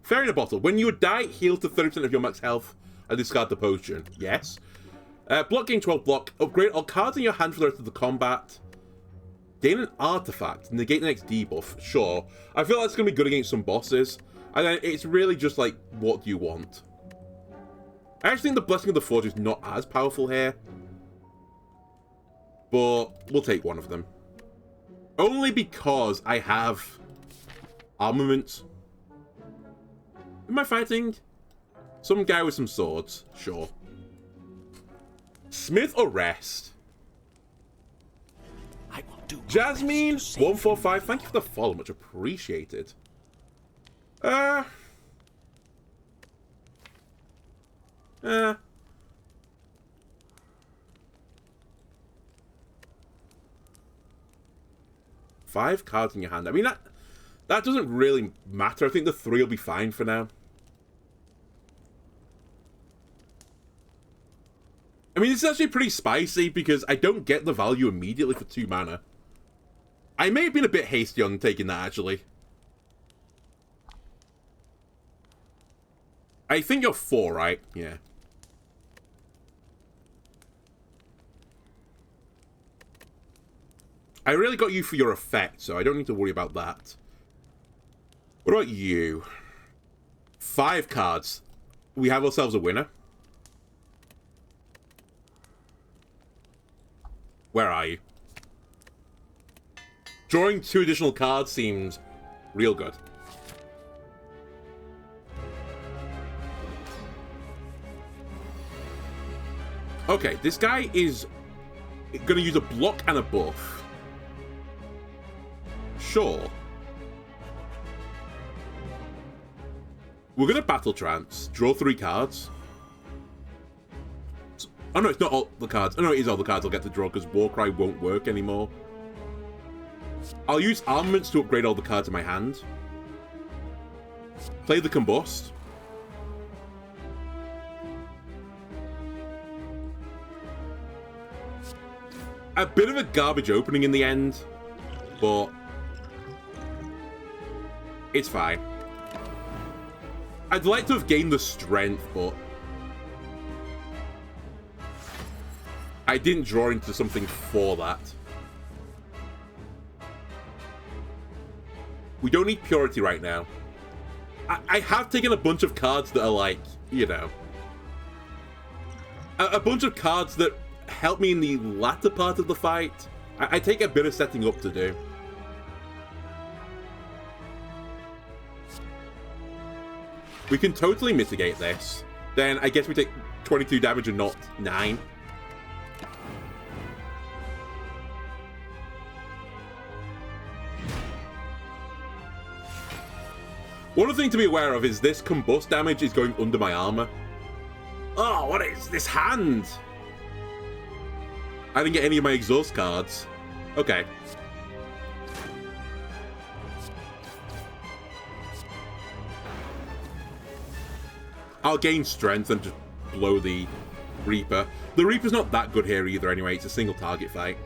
Fairy in a bottle. When you die, heal to 30% of your max health and discard the potion. Yes. Block gain 12 block. Upgrade all cards in your hand for the rest of the combat. Gain an artifact. Negate the next debuff. Sure. I feel like it's going to be good against some bosses. And then it's really just like, what do you want? I actually think the Blessing of the Forge is not as powerful here. But we'll take one of them. Only because I have armament. Am I fighting some guy with some swords? Sure. Smith or rest? I will do Jasmine 145. Thank you for the follow, much appreciated. 5 cards in your hand. I mean, that doesn't really matter. I think the 3 will be fine for now. I mean, this is actually pretty spicy because I don't get the value immediately for 2 mana. I may have been a bit hasty on taking that, actually. I think you're 4, right? Yeah. I really got you for your effect, so I don't need to worry about that. What about you? 5 cards. We have ourselves a winner. Where are you? Drawing 2 additional cards seems real good. Okay, this guy is going to use a block and a buff. Sure. We're going to Battle Trance, draw 3 cards. Oh no, it's not all the cards. Oh no, it is all the cards I'll get to draw because Warcry won't work anymore. I'll use Armaments to upgrade all the cards in my hand. Play the Combust. A bit of a garbage opening in the end, but it's fine. I'd like to have gained the strength, but I didn't draw into something for that. We don't need purity right now. I have taken a bunch of cards that are like, you know, a bunch of cards that help me in the latter part of the fight. I take a bit of setting up to do. We can totally mitigate this. Then I guess we take 22 damage and not 9. One other thing to be aware of is this combust damage is going under my armor. Oh, what is this hand? I didn't get any of my exhaust cards. Okay. I'll gain strength and just blow the Reaper. The Reaper's not that good here either anyway. It's a single target fight.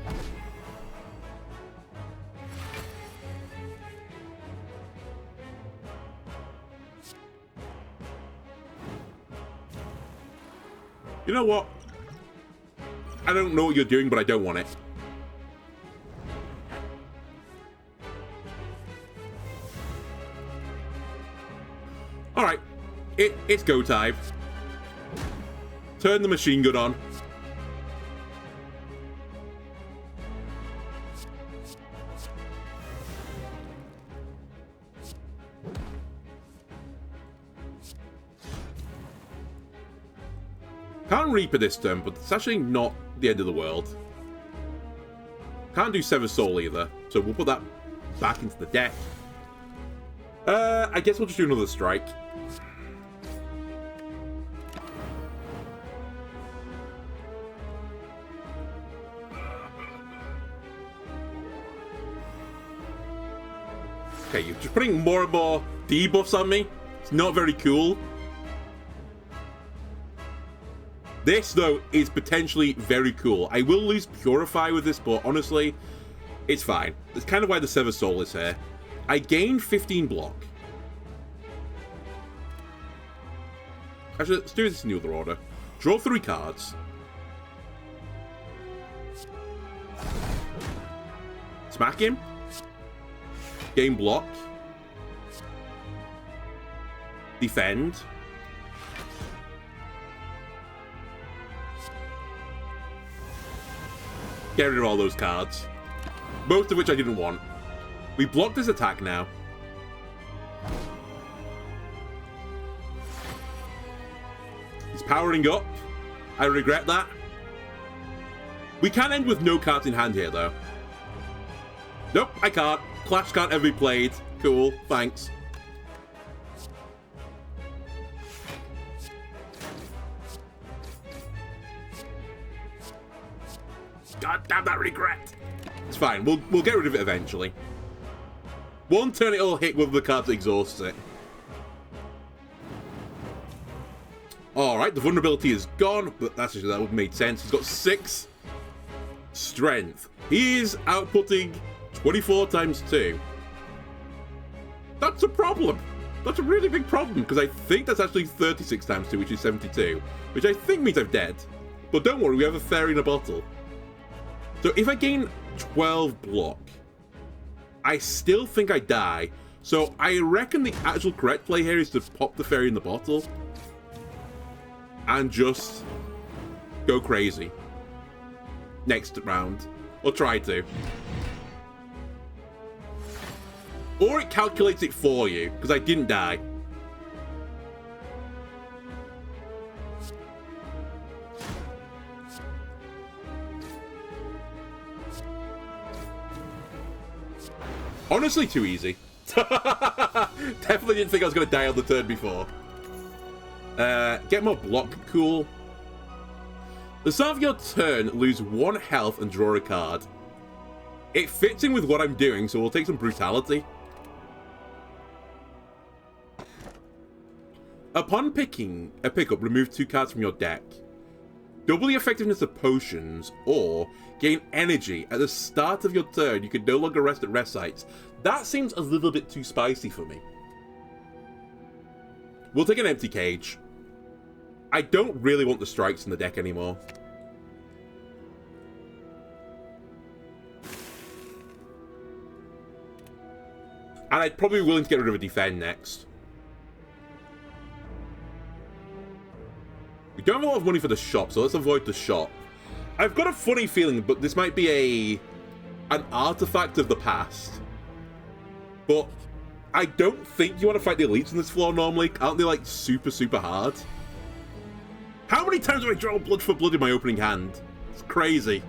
You know what? I don't know what you're doing, but I don't want it. Alright. It's go time. Turn the machine gun on. Can't Reaper this turn, but it's actually not the end of the world. Can't do Sever Soul either, so we'll put that back into the deck. I guess we'll just do another strike. Okay, you're just putting more and more debuffs on me. It's not very cool. This, though, is potentially very cool. I will lose Purify with this, but honestly, it's fine. That's kind of why the Sever Soul is here. I gained 15 block. Actually, let's do this in the other order. Draw 3 cards. Smack him. Gain block. Defend. Get rid of all those cards. Most of which I didn't want. We blocked his attack now. He's powering up. I regret that. We can end with no cards in hand here, though. Nope, I can't. Clash can't ever be played. Cool, thanks. God damn that regret. It's fine. We'll get rid of it eventually. One turn it'll hit with the card that exhausts it. Alright, the vulnerability is gone, but that would have made sense. He's got 6 strength. He is outputting 24 times 2. That's a problem. That's a really big problem, because I think that's actually 36 times 2, which is 72. Which I think means I'm dead. But don't worry, we have a fairy in a bottle. So if I gain 12 block, I still think I die. So I reckon the actual correct play here is to pop the fairy in the bottle and just go crazy next round. Or try to. Or it calculates it for you, because I didn't die. Honestly, too easy. Definitely didn't think I was going to die on the turn before. Get more block, cool. The start of your turn, lose 1 health and draw a card. It fits in with what I'm doing, so we'll take some brutality. Upon picking a pickup, remove 2 cards from your deck. double the effectiveness of potions, or gain energy at the start of your turn. You can no longer rest at rest sites. That seems a little bit too spicy for me. We'll take an empty cage. I don't really want the strikes in the deck anymore. And I'd probably be willing to get rid of a defend next. We don't have a lot of money for the shop, so let's avoid the shop. I've got a funny feeling, but this might be an artifact of the past. But I don't think you want to fight the elites on this floor normally. Aren't they, like, super, super hard? How many times have I drawn blood for blood in my opening hand? It's crazy.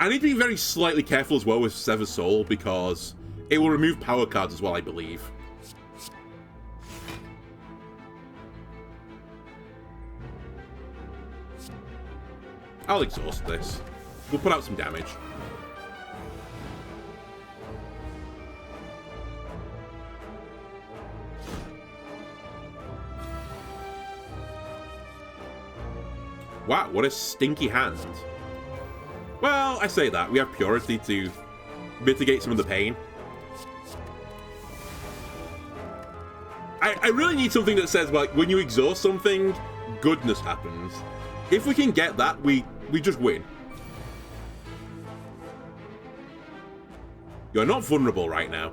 I need to be very slightly careful as well with Sever Soul, because it will remove power cards as well, I believe. I'll exhaust this. We'll put out some damage. Wow, what a stinky hand. Well, I say that. We have Purity to mitigate some of the pain. I really need something that says, like, when you exhaust something, goodness happens. If we can get that, we just win. You're not vulnerable right now.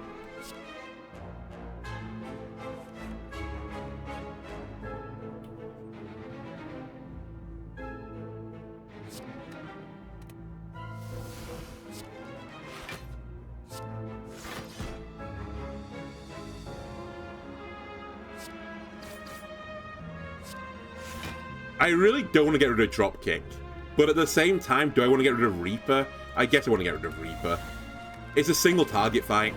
I really don't want to get rid of Dropkick, but at the same time, do I want to get rid of Reaper? I guess I want to get rid of Reaper. It's a single target fight.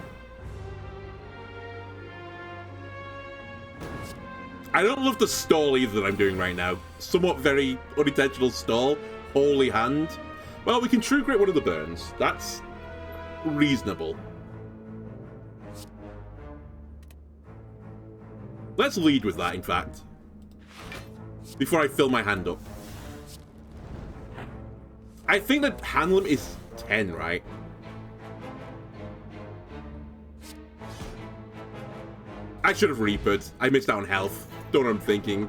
I don't love the stall either that I'm doing right now. Somewhat very unintentional stall. Holy hand. Well, we can True Grit one of the burns. That's reasonable. Let's lead with that, in fact. Before I fill my hand up. I think that hand limit is 10, right? I should have Reapered. I missed out on health. Don't know what I'm thinking.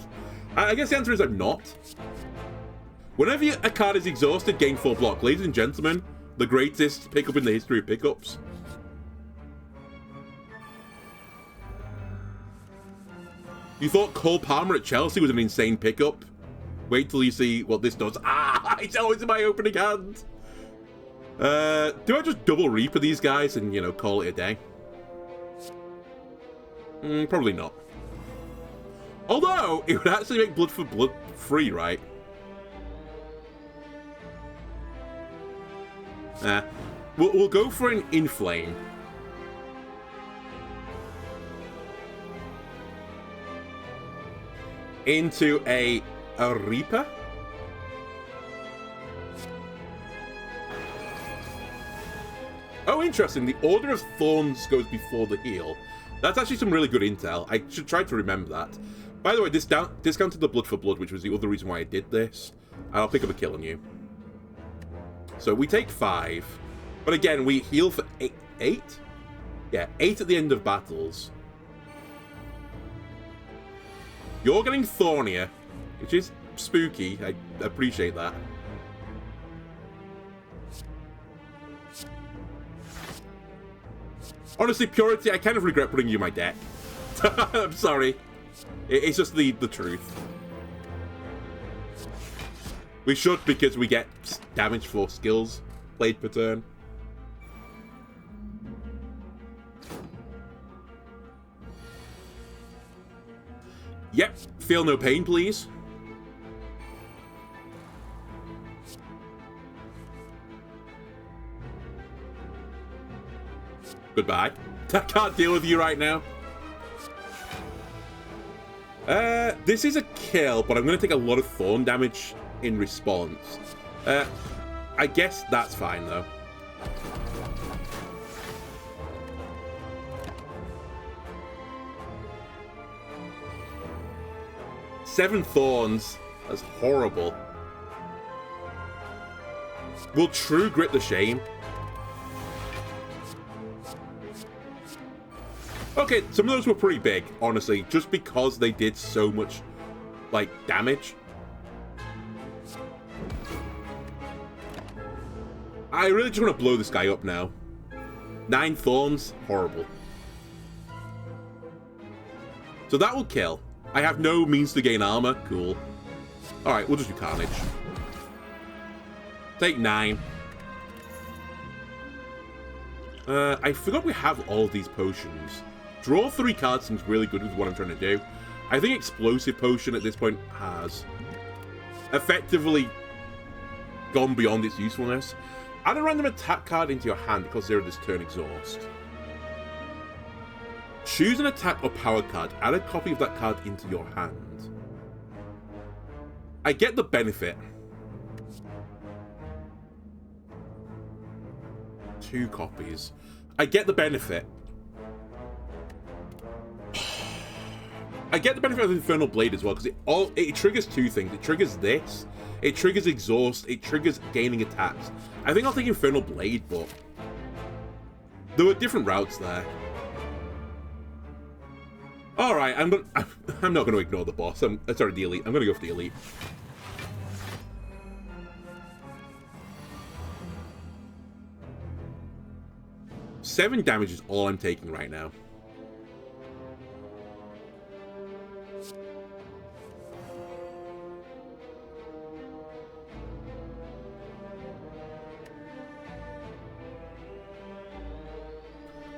I guess the answer is I'm not. Whenever a card is exhausted, gain 4 block. Ladies and gentlemen, the greatest pickup in the history of pickups. You thought Cole Palmer at Chelsea was an insane pickup? Wait till you see what this does. Ah, it's always in my opening hand. Do I just double Reaper these guys and, you know, call it a day? Probably not. Although, it would actually make Blood for Blood free, right? We'll go for an Inflame. Into a Reaper. Oh, interesting. The Order of Thorns goes before the heal. That's actually some really good intel. I should try to remember that. By the way, this discounted the Blood for Blood, which was the other reason why I did this. I'll pick up a kill on you. So we take 5. But again, we heal for 8? Yeah, 8 at the end of battles. You're getting thornier, which is spooky. I appreciate that. Honestly, Purity, I kind of regret putting you in my deck. I'm sorry. It's just the truth. We should, because we get damage for skills played per turn. Yep, feel no pain, please. Goodbye. I can't deal with you right now. This is a kill, but I'm going to take a lot of thorn damage in response. I guess that's fine, though. 7 thorns. That's horrible. Will True Grit the shame? Okay, some of those were pretty big, honestly, just because they did so much, like, damage. I really just want to blow this guy up now. 9 thorns, horrible. So that will kill. I have no means to gain armor, cool. Alright, we'll just do Carnage. Take 9. I forgot we have all these potions. Draw 3 cards seems really good with what I'm trying to do. I think Explosive Potion at this point has effectively gone beyond its usefulness. Add a random attack card into your hand because 0 this turn exhaust. Choose an attack or power card. Add a copy of that card into your hand. I get the benefit. 2 copies. I get the benefit. I get the benefit of Infernal Blade as well, because it triggers 2 things. It triggers this, it triggers exhaust, it triggers gaining attacks. I think I'll take Infernal Blade, but there were different routes there. Alright, I'm not going to ignore the boss. Sorry, the elite. I'm going to go for the elite. Seven damage is all I'm taking right now.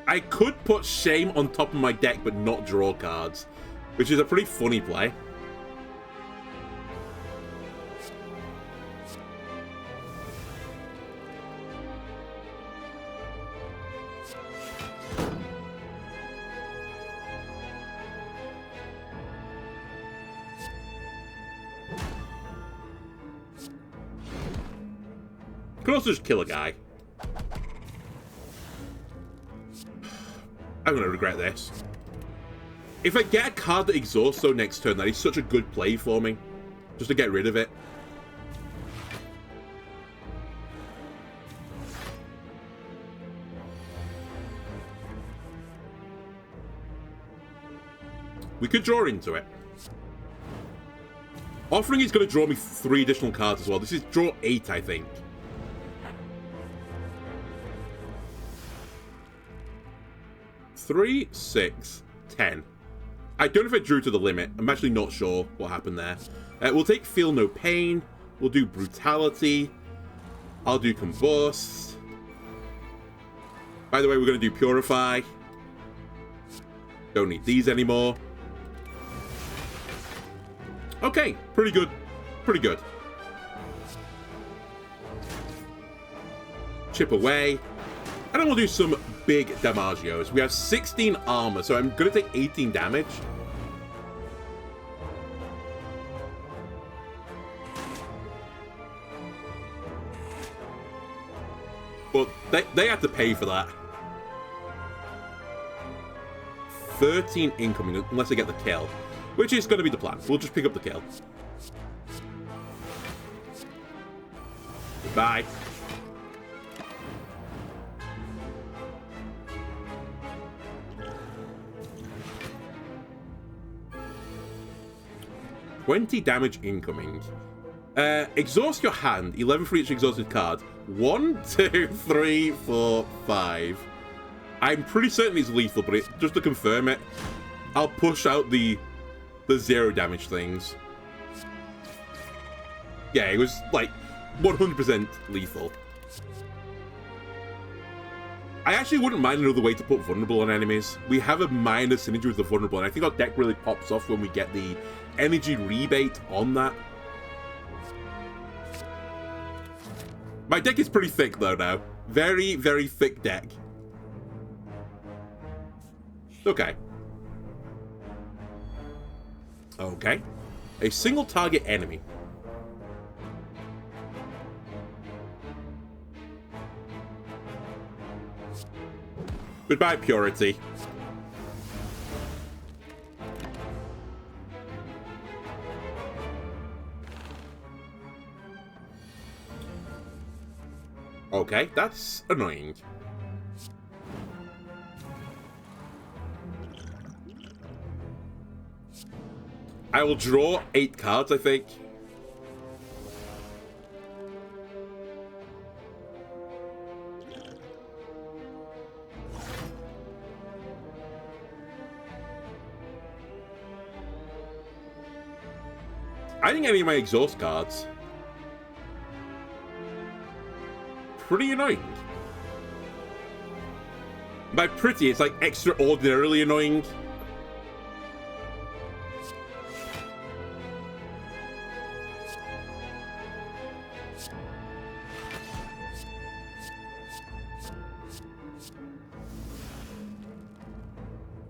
I could put Shame on top of my deck but not draw cards, which is a pretty funny play. Could also just kill a guy. I'm going to regret this. If I get a card that exhausts though next turn, that is such a good play for me. Just to get rid of it. We could draw into it. Offering is going to draw me 3 additional cards as well. This is draw 8, I think. 3, 6, 10. I don't know if I drew to the limit. I'm actually not sure what happened there. We'll take Feel No Pain. We'll do Brutality. I'll do Combust. By the way, we're going to do Purify. Don't need these anymore. Okay, pretty good. Pretty good. Chip away. And then we'll do some big damagios. We have 16 armor, so I'm going to take 18 damage. But they have to pay for that. 13 incoming, unless I get the kill. Which is going to be the plan. We'll just pick up the kill. Goodbye. $20 damage incoming. Exhaust your hand. 11 for each exhausted card. 1, 2, 3, 4, 5. I'm pretty certain it's lethal, but just to confirm it, I'll push out the 0 damage things. Yeah, it was like 100% lethal. I actually wouldn't mind another way to put vulnerable on enemies. We have a minor synergy with the vulnerable, and I think our deck really pops off when we get the energy rebate on that. My deck is pretty thick though now. Very, very thick deck. Okay. Okay. A single target enemy. Goodbye, Purity. Okay, that's annoying. I will draw 8 cards, I think. I didn't get any of my exhaust cards. Pretty annoying. By pretty, it's like extraordinarily annoying.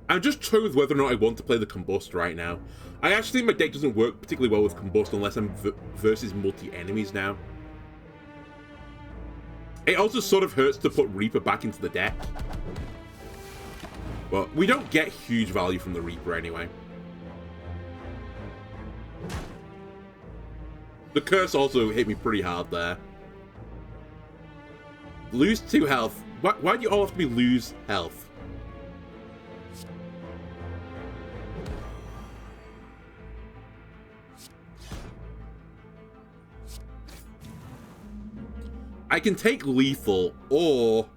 I'm just toying with whether or not I want to play the Combust right now. I actually think my deck doesn't work particularly well with Combust unless I'm versus multi-enemies now. It also sort of hurts to put Reaper back into the deck. But we don't get huge value from the Reaper anyway. The Curse also hit me pretty hard there. Lose 2 health. Why do you all have to be lose health? I can take lethal, or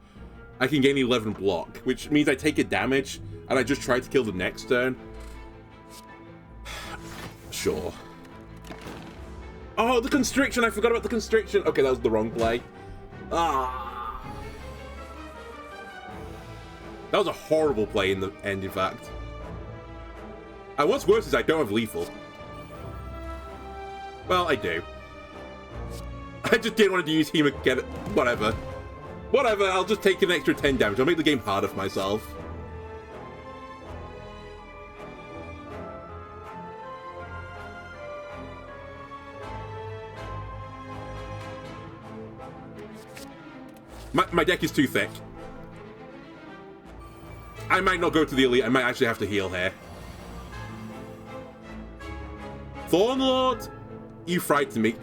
I can gain 11 block, which means I take a damage, and I just try to kill the next turn. Sure. Oh, the Constriction! I forgot about the Constriction! Okay, that was the wrong play. Ah. That was a horrible play in the end, in fact. And what's worse is I don't have lethal. Well, I do. I just didn't want to use him again. Whatever. Whatever, I'll just take an extra 10 damage. I'll make the game harder for myself. My deck is too thick. I might not go to the elite. I might actually have to heal here. Thornlord, you frighten me.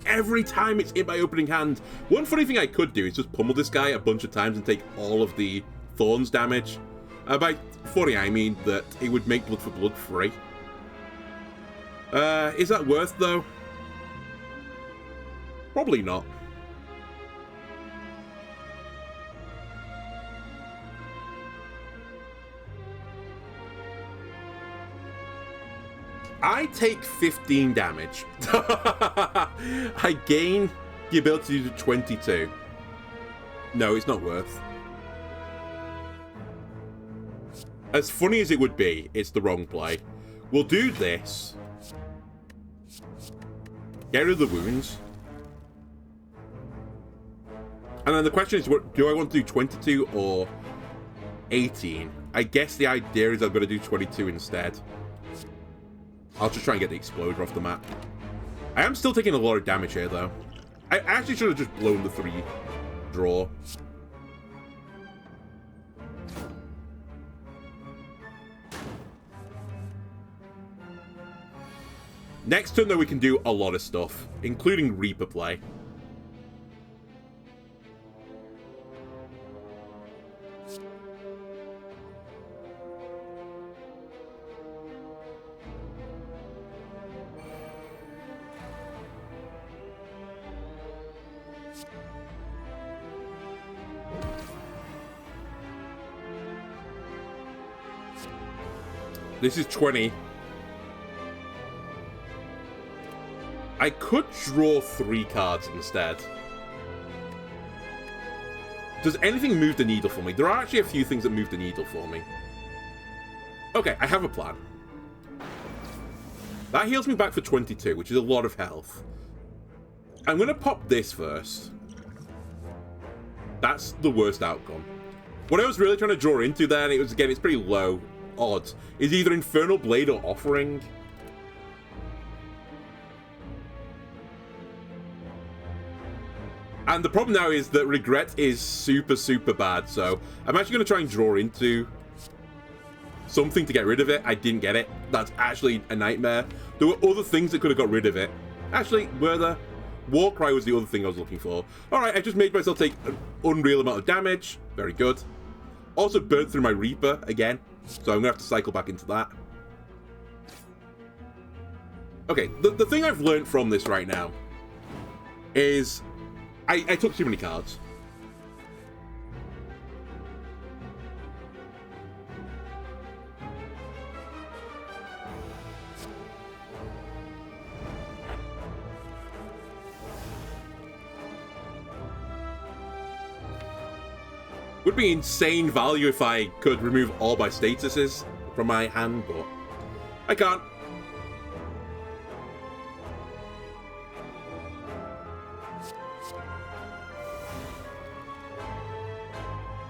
Every time it's in my opening hand. One funny thing I could do is just pummel this guy a bunch of times and take all of the Thorns damage. By funny, I mean that it would make Blood for Blood free. Is that worth, though? Probably not. I take 15 damage. I gain the ability to do 22. No, it's not worth. As funny as it would be, it's the wrong play. We'll do this. Get rid of the wounds. And then the question is, do I want to do 22 or 18? I guess the idea is I'm going to do 22 instead. I'll just try and get the Exploder off the map. I am still taking a lot of damage here, though. I actually should have just blown the 3 draw. Next turn, though, we can do a lot of stuff, including Reaper play. This is 20. I could draw 3 cards instead. Does anything move the needle for me? There are actually a few things that move the needle for me. Okay, I have a plan. That heals me back for 22, which is a lot of health. I'm going to pop this first. That's the worst outcome. What I was really trying to draw into then, it was, again, it's pretty low odds, is either Infernal Blade or Offering. And the problem now is that Regret is super, super bad, so I'm actually going to try and draw into something to get rid of it. I didn't get it. That's actually a nightmare. There were other things that could have got rid of it. Actually, were there? Warcry was the other thing I was looking for. Alright, I just made myself take an unreal amount of damage. Very good. Also burnt through my Reaper again, so I'm going to have to cycle back into that. Okay, the thing I've learned from this right now is I took too many cards. Would be insane value if I could remove all my statuses from my hand, but I can't.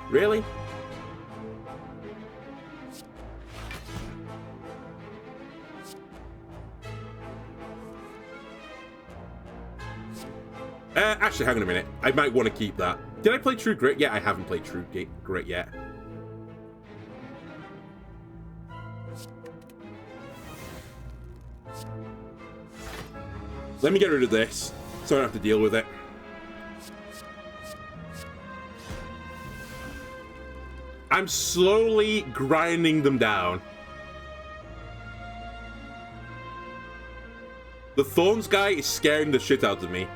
Really? Actually, hang on a minute. I might want to keep that. Did I play True Grit? Yeah, I haven't played True Grit yet. Let me get rid of this, so I don't have to deal with it. I'm slowly grinding them down. The Thorns guy is scaring the shit out of me.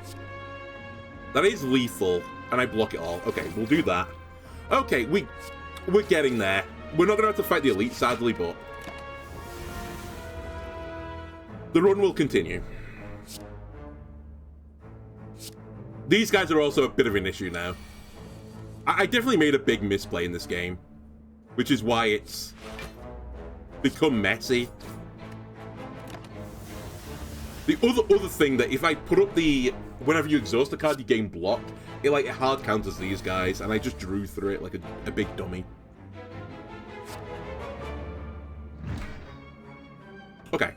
That is lethal, and I block it all. Okay, we'll do that. Okay, we're getting there. We're not going to have to fight the elite, sadly, but the run will continue. These guys are also a bit of an issue now. I definitely made a big misplay in this game, which is why it's become messy. The other thing that if I put up the whenever you exhaust a card, you gain block. It like hard counters these guys, and I just drew through it like a big dummy. Okay.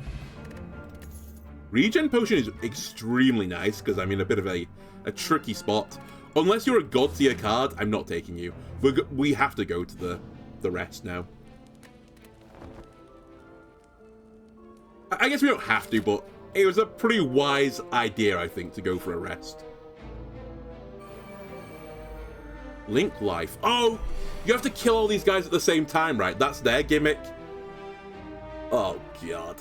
Regen potion is extremely nice because I'm in a bit of a tricky spot. Unless you're a god tier card, I'm not taking you. We have to go to the rest now. I guess we don't have to, but it was a pretty wise idea, I think, to go for a rest. Link life. Oh, you have to kill all these guys at the same time, right? That's their gimmick. Oh, God.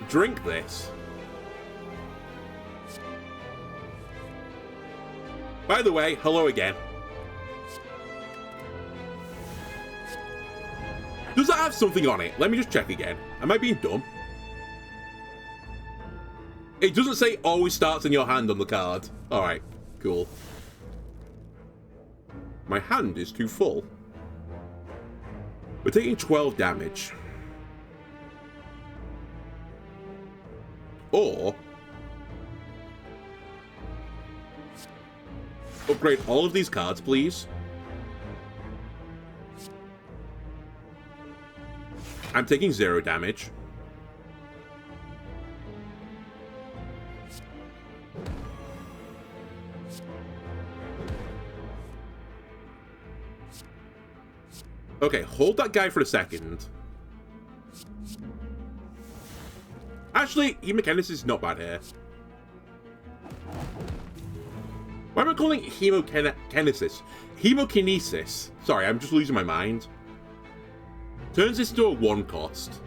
Drink this. By the way, hello again. Does that have something on it? Let me just check again. Am I being dumb? It doesn't say always starts in your hand on the card. Alright, cool. My hand is too full. We're taking 12 damage. Or upgrade all of these cards, please. I'm taking 0 damage. Okay, hold that guy for a second. Actually, Hemokinesis is not bad here. Why am I calling it Hemokinesis? Hemokinesis. Sorry, I'm just losing my mind. Turns this to a 1 cost.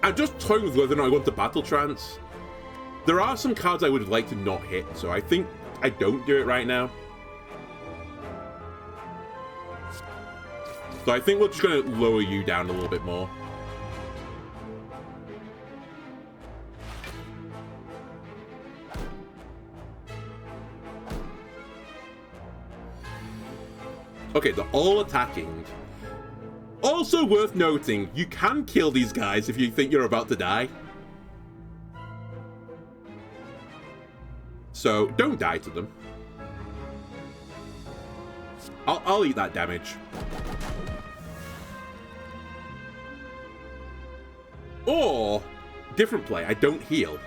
I'm just toying with whether or not I want the Battle Trance. There are some cards I would like to not hit, so I think I don't do it right now. So I think we're just going to lower you down a little bit more. Okay, they're all attacking. Also worth noting, you can kill these guys if you think you're about to die. So don't die to them. I'll eat that damage. Or, different play, I don't heal.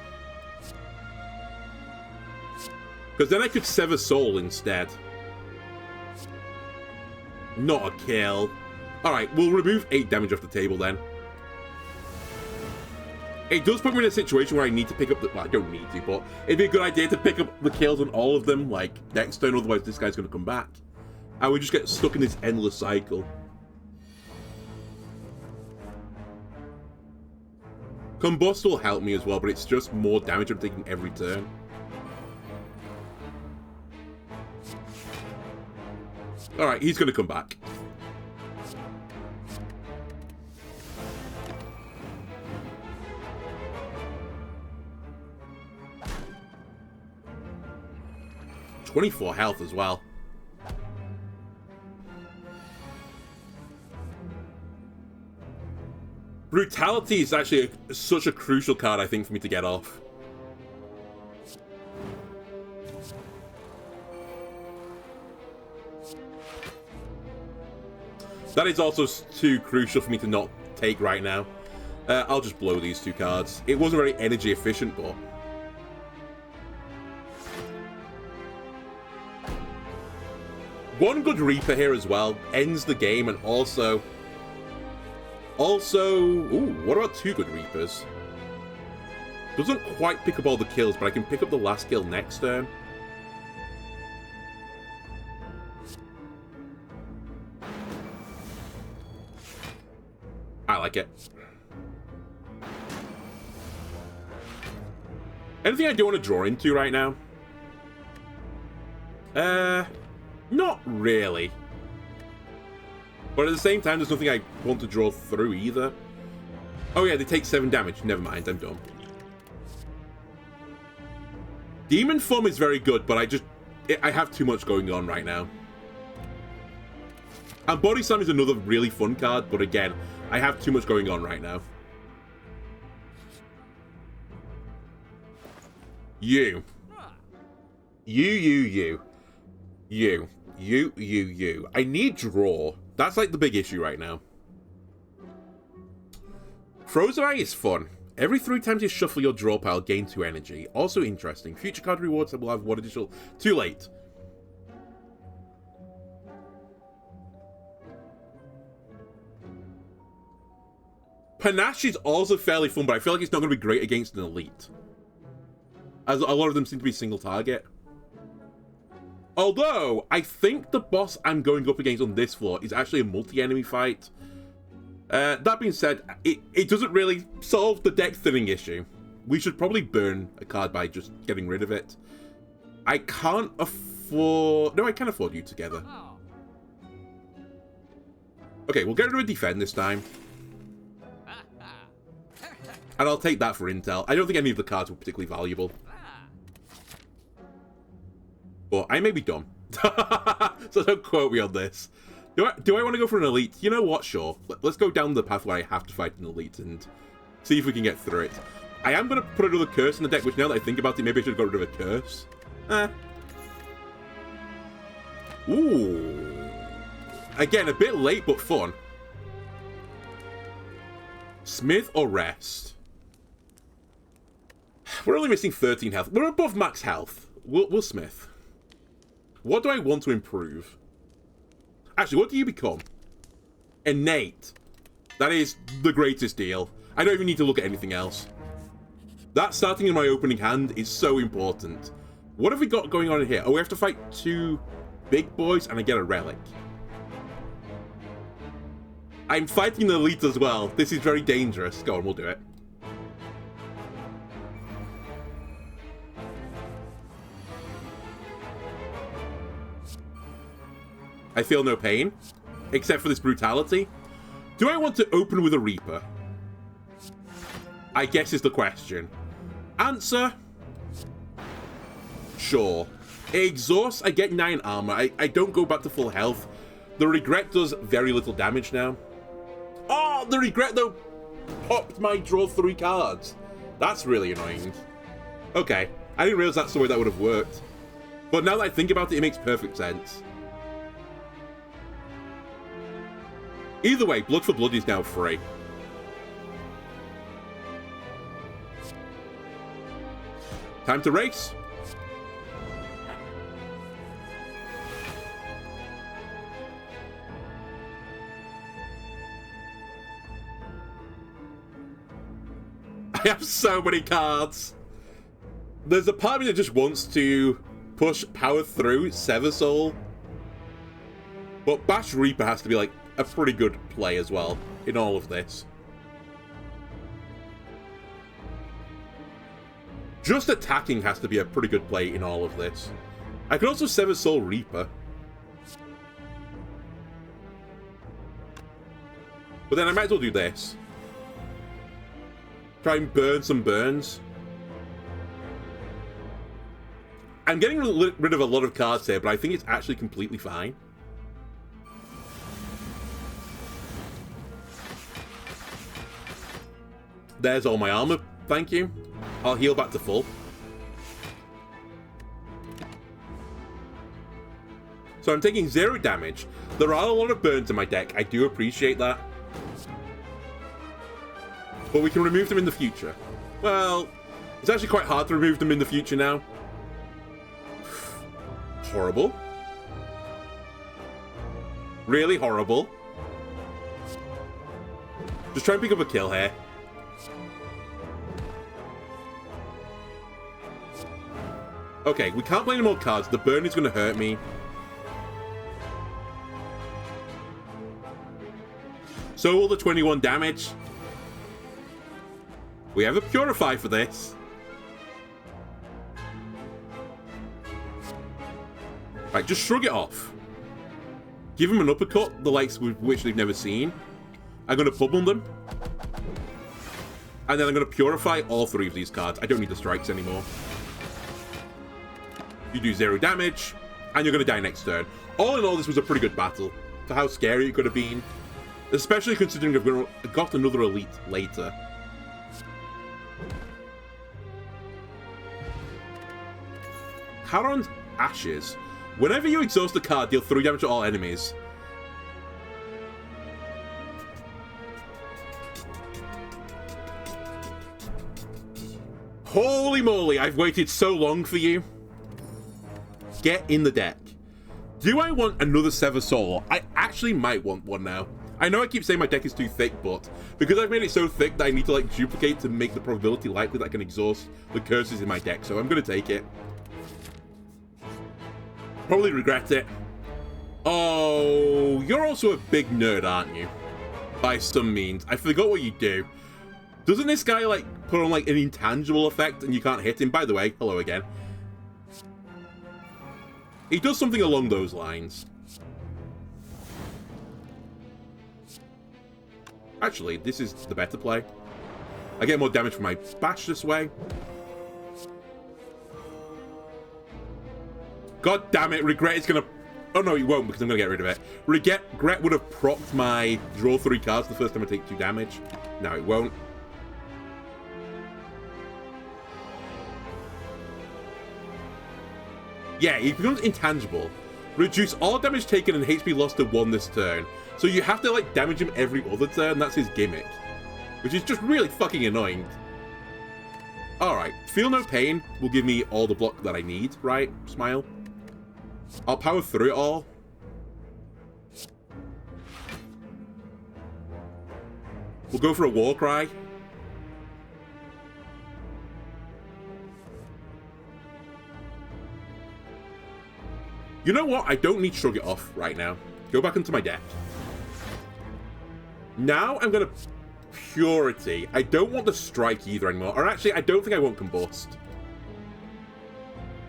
Because then I could Sever Soul instead. Not a kill. Alright, we'll remove 8 damage off the table then. It does put me in a situation where I need to pick up the... Well, I don't need to, but it'd be a good idea to pick up the kills on all of them, like, next turn, otherwise this guy's going to come back. And we just get stuck in this endless cycle. Combust will help me as well, but it's just more damage I'm taking every turn. Alright, he's going to come back. .24 health as well. Brutality is actually such a crucial card, I think, for me to get off. That is also too crucial for me to not take right now. I'll just blow these 2 cards. It wasn't very energy efficient, but... One good Reaper here as well ends the game, and also... ooh, what about 2 good Reapers? Doesn't quite pick up all the kills, but I can pick up the last kill next turn. I like it. Anything I don't want to draw into right now? Not really. But at the same time, there's nothing I want to draw through either. Oh yeah, they take 7 damage. Never mind, I'm done. Demon Form is very good, but I have too much going on right now. And Body Slam is another really fun card, but again, I have too much going on right now. You. I need draw. That's like the big issue right now. Frozen Eye is fun. Every 3 times you shuffle your draw pile, gain 2 energy. Also interesting. Future card rewards will have 1 additional... Too late. Panache is also fairly fun, but I feel like it's not going to be great against an elite, as a lot of them seem to be single target. Although, I think the boss I'm going up against on this floor is actually a multi-enemy fight. That being said, it doesn't really solve the deck thinning issue. We should probably burn a card by just getting rid of it. I can't afford... No, I can afford you together. Okay, we'll get rid of Defend this time. And I'll take that for intel. I don't think any of the cards were particularly valuable. But I may be dumb. So don't quote me on this. Do I want to go for an elite? You know what? Sure. Let's go down the path where I have to fight an elite and see if we can get through it. I am going to put another curse in the deck, which now that I think about it, maybe I should have got rid of a curse. Ooh. Again, a bit late, but fun. Smith or Rest? We're only missing 13 health. We're above max health. We'll Smith. What do I want to improve? Actually, what do you become? Innate. That is the greatest deal. I don't even need to look at anything else. That starting in my opening hand is so important. What have we got going on in here? Oh, we have to fight 2 big boys and I get a relic. I'm fighting the elite as well. This is very dangerous. Go on, we'll do it. I feel no pain, except for this brutality. Do I want to open with a Reaper? I guess is the question. Answer? Sure. Exhaust, I get 9 armor. I don't go back to full health. The Regret does very little damage now. Oh, the Regret, though, popped my draw 3 cards. That's really annoying. Okay, I didn't realize that's the way that would have worked. But now that I think about it, it makes perfect sense. Either way, Blood for Blood is now free. Time to race. I have so many cards. There's a part of me that just wants to power through Sever Soul. But Bash Reaper has to be like a pretty good play as well in all of this. Just attacking has to be a pretty good play in all of this. I could also Sever Soul Reaper. But then I might as well do this. Try and burn some burns. I'm getting rid of a lot of cards here, but I think it's actually completely fine. There's all my armor, thank you. I'll heal back to full. So I'm taking 0 damage. There are a lot of burns in my deck, I do appreciate that. But we can remove them in the future. Well, it's actually quite hard to remove them in the future now. Horrible. Really horrible. Just try and pick up a kill here. Okay, we can't play any more cards. The burn is going to hurt me. So will the 21 damage. We have a Purify for this. Right, just shrug it off. Give him an uppercut, the likes of which they've never seen. I'm going to bubble them. And then I'm going to Purify all 3 of these cards. I don't need the strikes anymore. You do 0 damage, and you're going to die next turn. All in all, this was a pretty good battle for how scary it could have been. Especially considering I've got another elite later. Charon's Ashes. Whenever you exhaust a card, deal 3 damage to all enemies. Holy moly, I've waited so long for you. Get in the deck. Do I want another Sever Soul? I actually might want one now. I know I keep saying my deck is too thick, but because I've made it so thick that I need to like duplicate to make the probability likely that I can exhaust the curses in my deck, so I'm going to take it. Probably regret it. Oh, you're also a big nerd, aren't you? By some means. I forgot what you do. Doesn't this guy like put on like an intangible effect and you can't hit him? By the way, hello again. He does something along those lines. Actually, this is the better play. I get more damage from my bash this way. God damn it, Regret is gonna... Oh no, he won't because I'm gonna get rid of it. Regret would have procced my draw 3 cards the first time I take 2 damage. No, it won't. Yeah, he becomes intangible. Reduce all damage taken and HP lost to 1 this turn. So you have to like damage him every other turn. That's his gimmick. Which is just really fucking annoying. Alright, Feel No Pain will give me all the block that I need, right? Smile. I'll power through it all. We'll go for a War Cry. You know what? I don't need Shrug It Off right now. Go back into my deck. Now I'm going to Purity. I don't want the Strike either anymore. Or actually, I don't think I want Combust.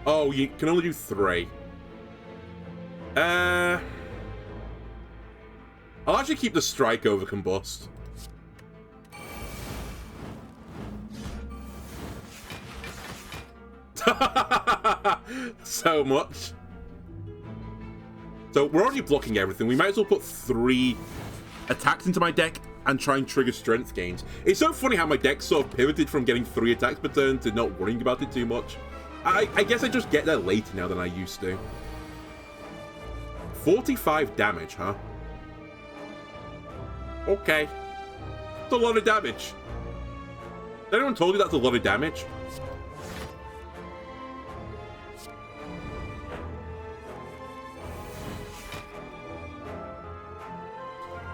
Oh, you can only do 3. I'll actually keep the Strike over Combust. So much. So we're already blocking everything. We might as well put 3 attacks into my deck and try and trigger strength gains. It's so funny how my deck sort of pivoted from getting 3 attacks per turn to not worrying about it too much. I guess I just get there later now than I used to. 45 damage, huh? Okay. That's a lot of damage. Has anyone told you that's a lot of damage?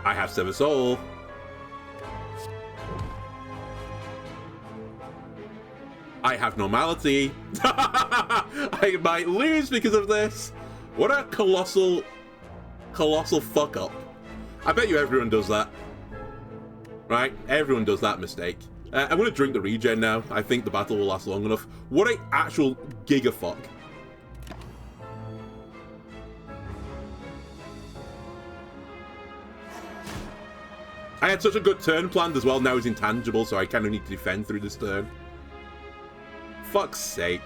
I have Sever Soul. I have normality. I might lose because of this. What a colossal fuck up. I bet you everyone does that. Right? Everyone does that mistake. I'm going to drink the regen now. I think the battle will last long enough. What a actual gigafuck. I had such a good turn planned as well. Now he's intangible, so I kind of need to defend through this turn. Fuck's sake.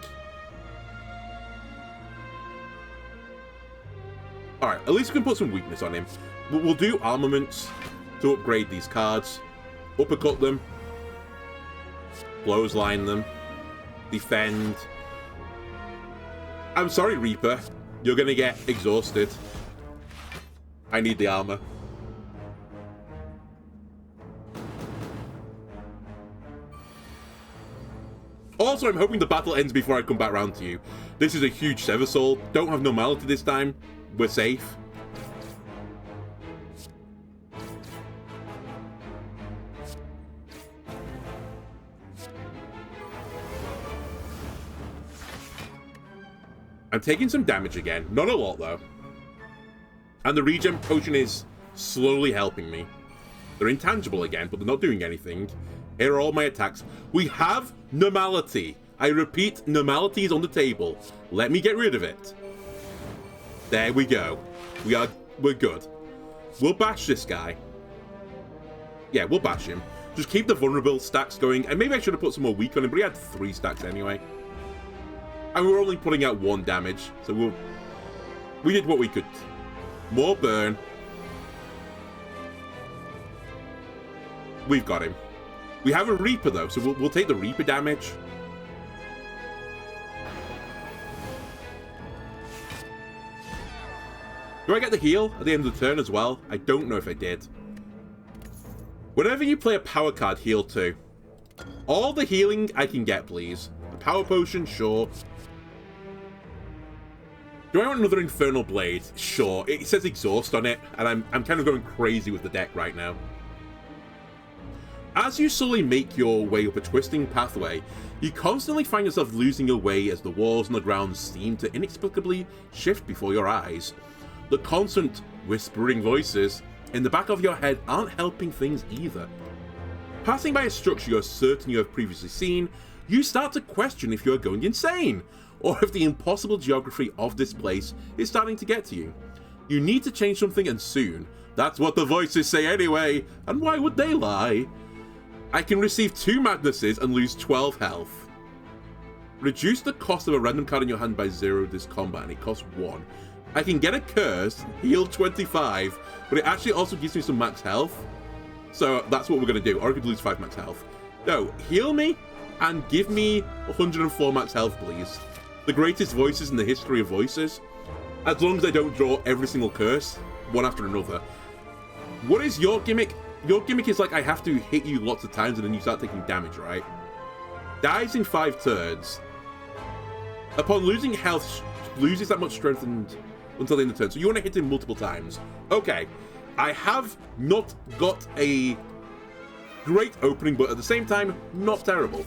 Alright, at least we can put some weakness on him. We'll do armaments to upgrade these cards. Uppercut them. Clothesline them. Defend. I'm sorry, Reaper. You're gonna get exhausted. I need the armor. Also, I'm hoping the battle ends before I come back round to you. This is a huge Sever Soul. Don't have normality this time. We're safe. I'm taking some damage again. Not a lot, though. And the regen potion is slowly helping me. They're intangible again, but they're not doing anything. Here are all my attacks. We have normality. I repeat, normality is on the table. Let me get rid of it. There we go. We're good. We'll bash this guy. Yeah, we'll bash him. Just keep the vulnerable stacks going. And maybe I should have put some more weak on him, but he had 3 stacks anyway. And we're only putting out 1 damage. So we did what we could. More burn. We've got him. We have a Reaper, though, so we'll take the Reaper damage. Do I get the heal at the end of the turn as well? I don't know if I did. Whenever you play a power card, heal too. All the healing I can get, please. A power potion, sure. Do I want another Infernal Blade? Sure. It says exhaust on it, and I'm kind of going crazy with the deck right now. As you slowly make your way up a twisting pathway, you constantly find yourself losing your way as the walls and the ground seem to inexplicably shift before your eyes. The constant whispering voices in the back of your head aren't helping things either. Passing by a structure you're certain you have previously seen, you start to question if you're going insane, or if the impossible geography of this place is starting to get to you. You need to change something, and soon. That's what the voices say anyway, and why would they lie? I can receive 2 madnesses and lose 12 health. Reduce the cost of a random card in your hand by 0 this combat, and it costs 1. I can get a curse, heal 25, but it actually also gives me some max health. So that's what we're going to do, or I could lose 5 max health. No, heal me and give me 104 max health, please. The greatest voices in the history of voices. As long as I don't draw every single curse, one after another. What is your gimmick? Your gimmick is like I have to hit you lots of times and then you start taking damage, right? Dies in 5 turns. Upon losing health, loses that much strength until the end of the turn. So you want to hit him multiple times. Okay. I have not got a great opening, but at the same time, not terrible.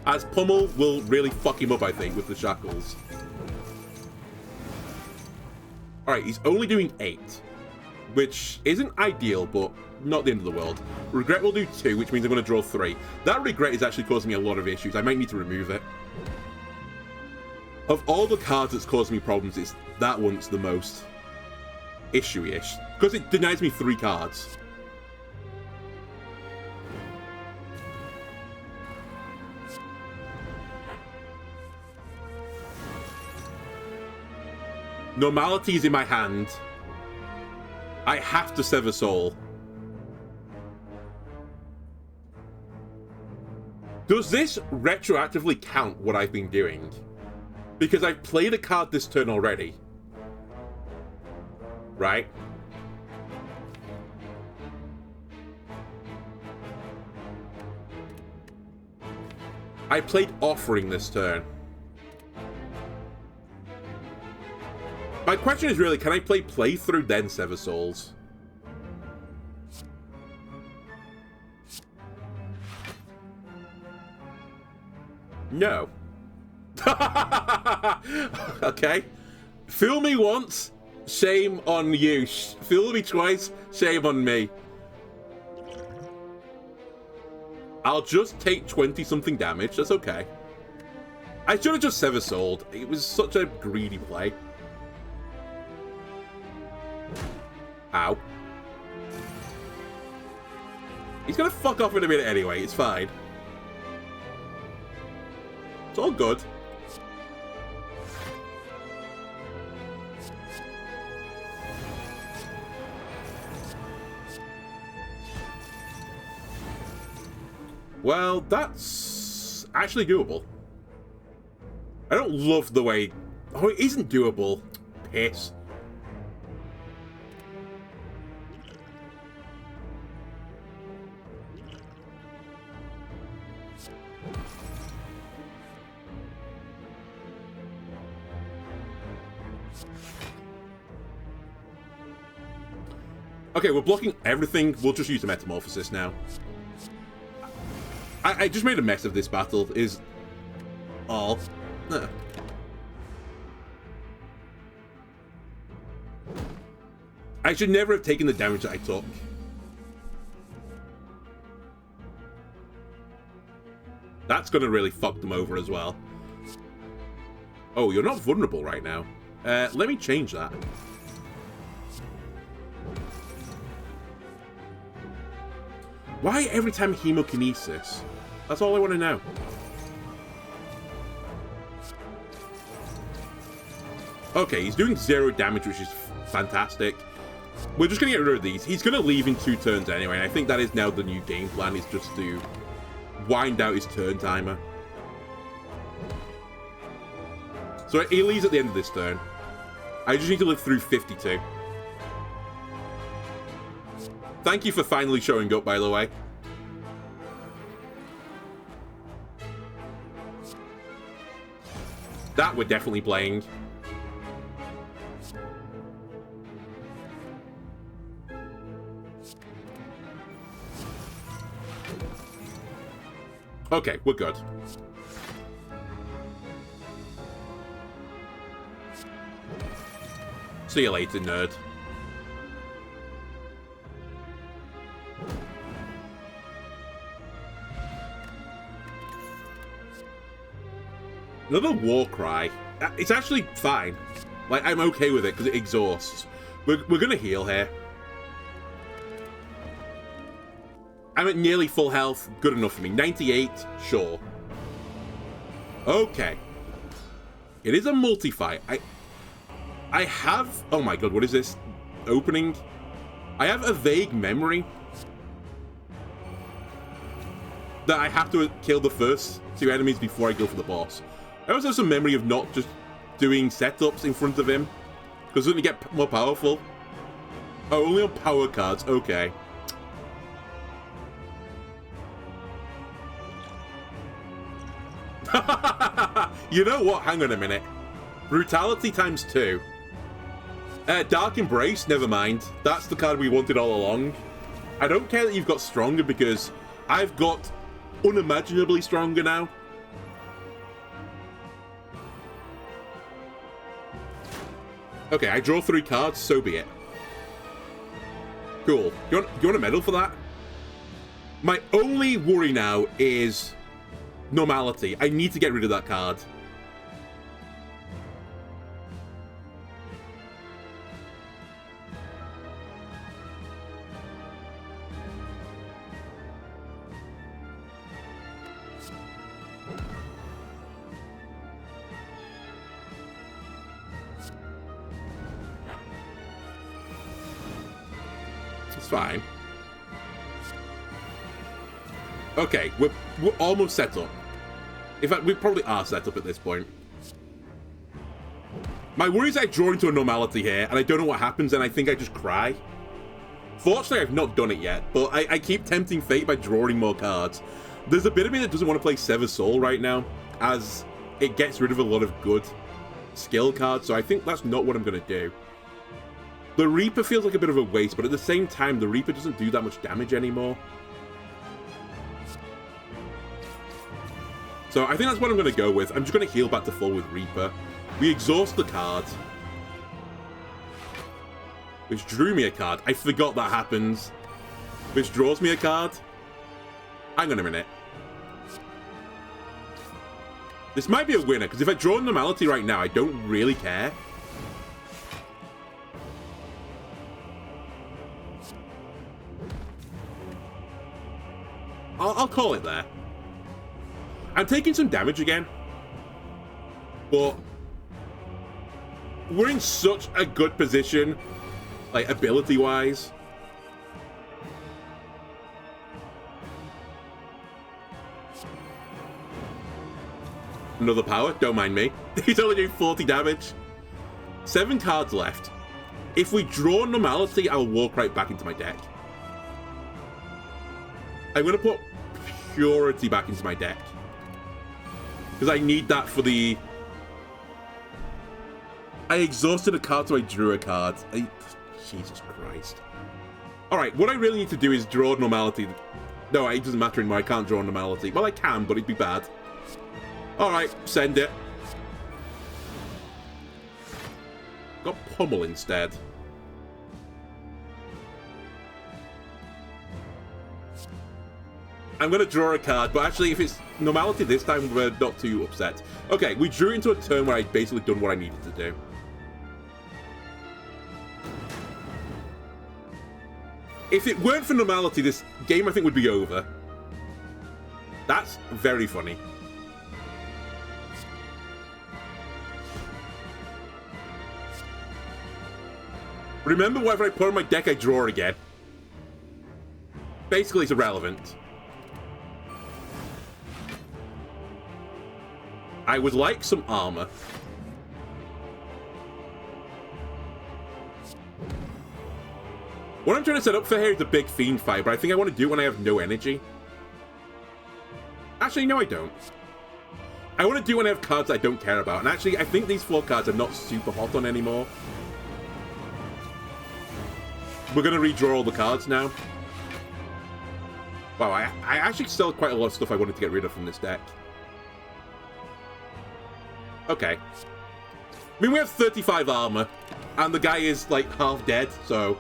As Pummel will really fuck him up, I think, with the shackles. Alright, he's only doing 8. Which isn't ideal, but not the end of the world. Regret will do 2, which means I'm going to draw 3. That regret is actually causing me a lot of issues. I might need to remove it. Of all the cards that's caused me problems, it's that one's the most issue-ish. Because it denies me 3 cards. Normality is in my hand. I have to Sever Soul. Does this retroactively count what I've been doing? Because I've played a card this turn already. Right? I played Offering this turn. My question is really, can I play Playthrough then Sever Souls? No. Okay. Fool me once, shame on you. Fool me twice, shame on me. I'll just take 20-something damage. That's okay. I should have just Sever Souled. It was such a greedy play. Ow. He's gonna fuck off in a minute anyway. It's fine. It's all good. Well, that's actually doable. I don't love the way... Oh, it isn't doable. Piss. Okay, we're blocking everything. We'll just use the Metamorphosis now. I just made a mess of this battle, is all. I should never have taken the damage that I took. That's gonna really fuck them over as well. Oh, you're not vulnerable right now. Let me change that. Why every time Hemokinesis? That's all I want to know. Okay, he's doing 0 damage, which is fantastic. We're just going to get rid of these. He's going to leave in 2 turns anyway, and I think that is now the new game plan, is just to wind out his turn timer. So he leaves at the end of this turn. I just need to live through 52. Thank you for finally showing up, by the way. That we're definitely playing. Okay, we're good. See you later, nerd. Another war cry. It's actually fine. Like, I'm okay with it because it exhausts. We're gonna heal here. I'm at nearly full health. Good enough for me. 98, sure. Okay. It is a multi-fight. I have... Oh my god, what is this? Opening? I have a vague memory that I have to kill the first 2 enemies before I go for the boss. I also have some memory of not just doing setups in front of him, because doesn't he get more powerful? Oh, only on power cards. Okay. You know what? Hang on a minute. Brutality times 2. Dark Embrace, never mind. That's the card we wanted all along. I don't care that you've got stronger, because I've got unimaginably stronger now. Okay, I draw 3 cards, so be it. Cool. You want a medal for that? My only worry now is Normality. I need to get rid of that card. It's fine. Okay, we're almost set up. In fact, we probably are set up at this point. My worry is I draw into a Normality here, and I don't know what happens, and I think I just cry. Fortunately, I've not done it yet, but I keep tempting fate by drawing more cards. There's a bit of me that doesn't want to play Sever Soul right now, as it gets rid of a lot of good skill cards, so I think that's not what I'm going to do. The Reaper feels like a bit of a waste, but at the same time, the Reaper doesn't do that much damage anymore. So I think that's what I'm going to go with. I'm just going to heal back to full with Reaper. We exhaust the card, which drew me a card. I forgot that happens. Which draws me a card. Hang on a minute. This might be a winner, because if I draw Normality right now, I don't really care. I'll call it there. I'm taking some damage again. But we're in such a good position, like, ability-wise. Another power, don't mind me. He's only doing 40 damage. 7 cards left. If we draw Normality, I'll walk right back into my deck. I'm going to put Purity back into my deck. Because I need that for the... I exhausted a card, so I drew a card. Jesus Christ. Alright, what I really need to do is draw Normality. No, it doesn't matter anymore. I can't draw Normality. Well, I can, but it'd be bad. Alright, send it. Got Pummel instead. I'm going to draw a card, but actually, if it's Normality this time, we're not too upset. Okay, we drew into a turn where I'd basically done what I needed to do. If it weren't for Normality, this game, I think, would be over. That's very funny. Remember, whatever I put on my deck, I draw again. Basically, it's irrelevant. I would like some armor. What I'm trying to set up for here is a big fiend fight, but I think I want to do it when I have no energy. Actually, no, I don't. I want to do it when I have cards I don't care about. And actually, I think these 4 cards are not super hot on anymore. We're going to redraw all the cards now. Wow, I actually still have quite a lot of stuff I wanted to get rid of from this deck. Okay. I mean, we have 35 armor, and the guy is, like, half dead, so...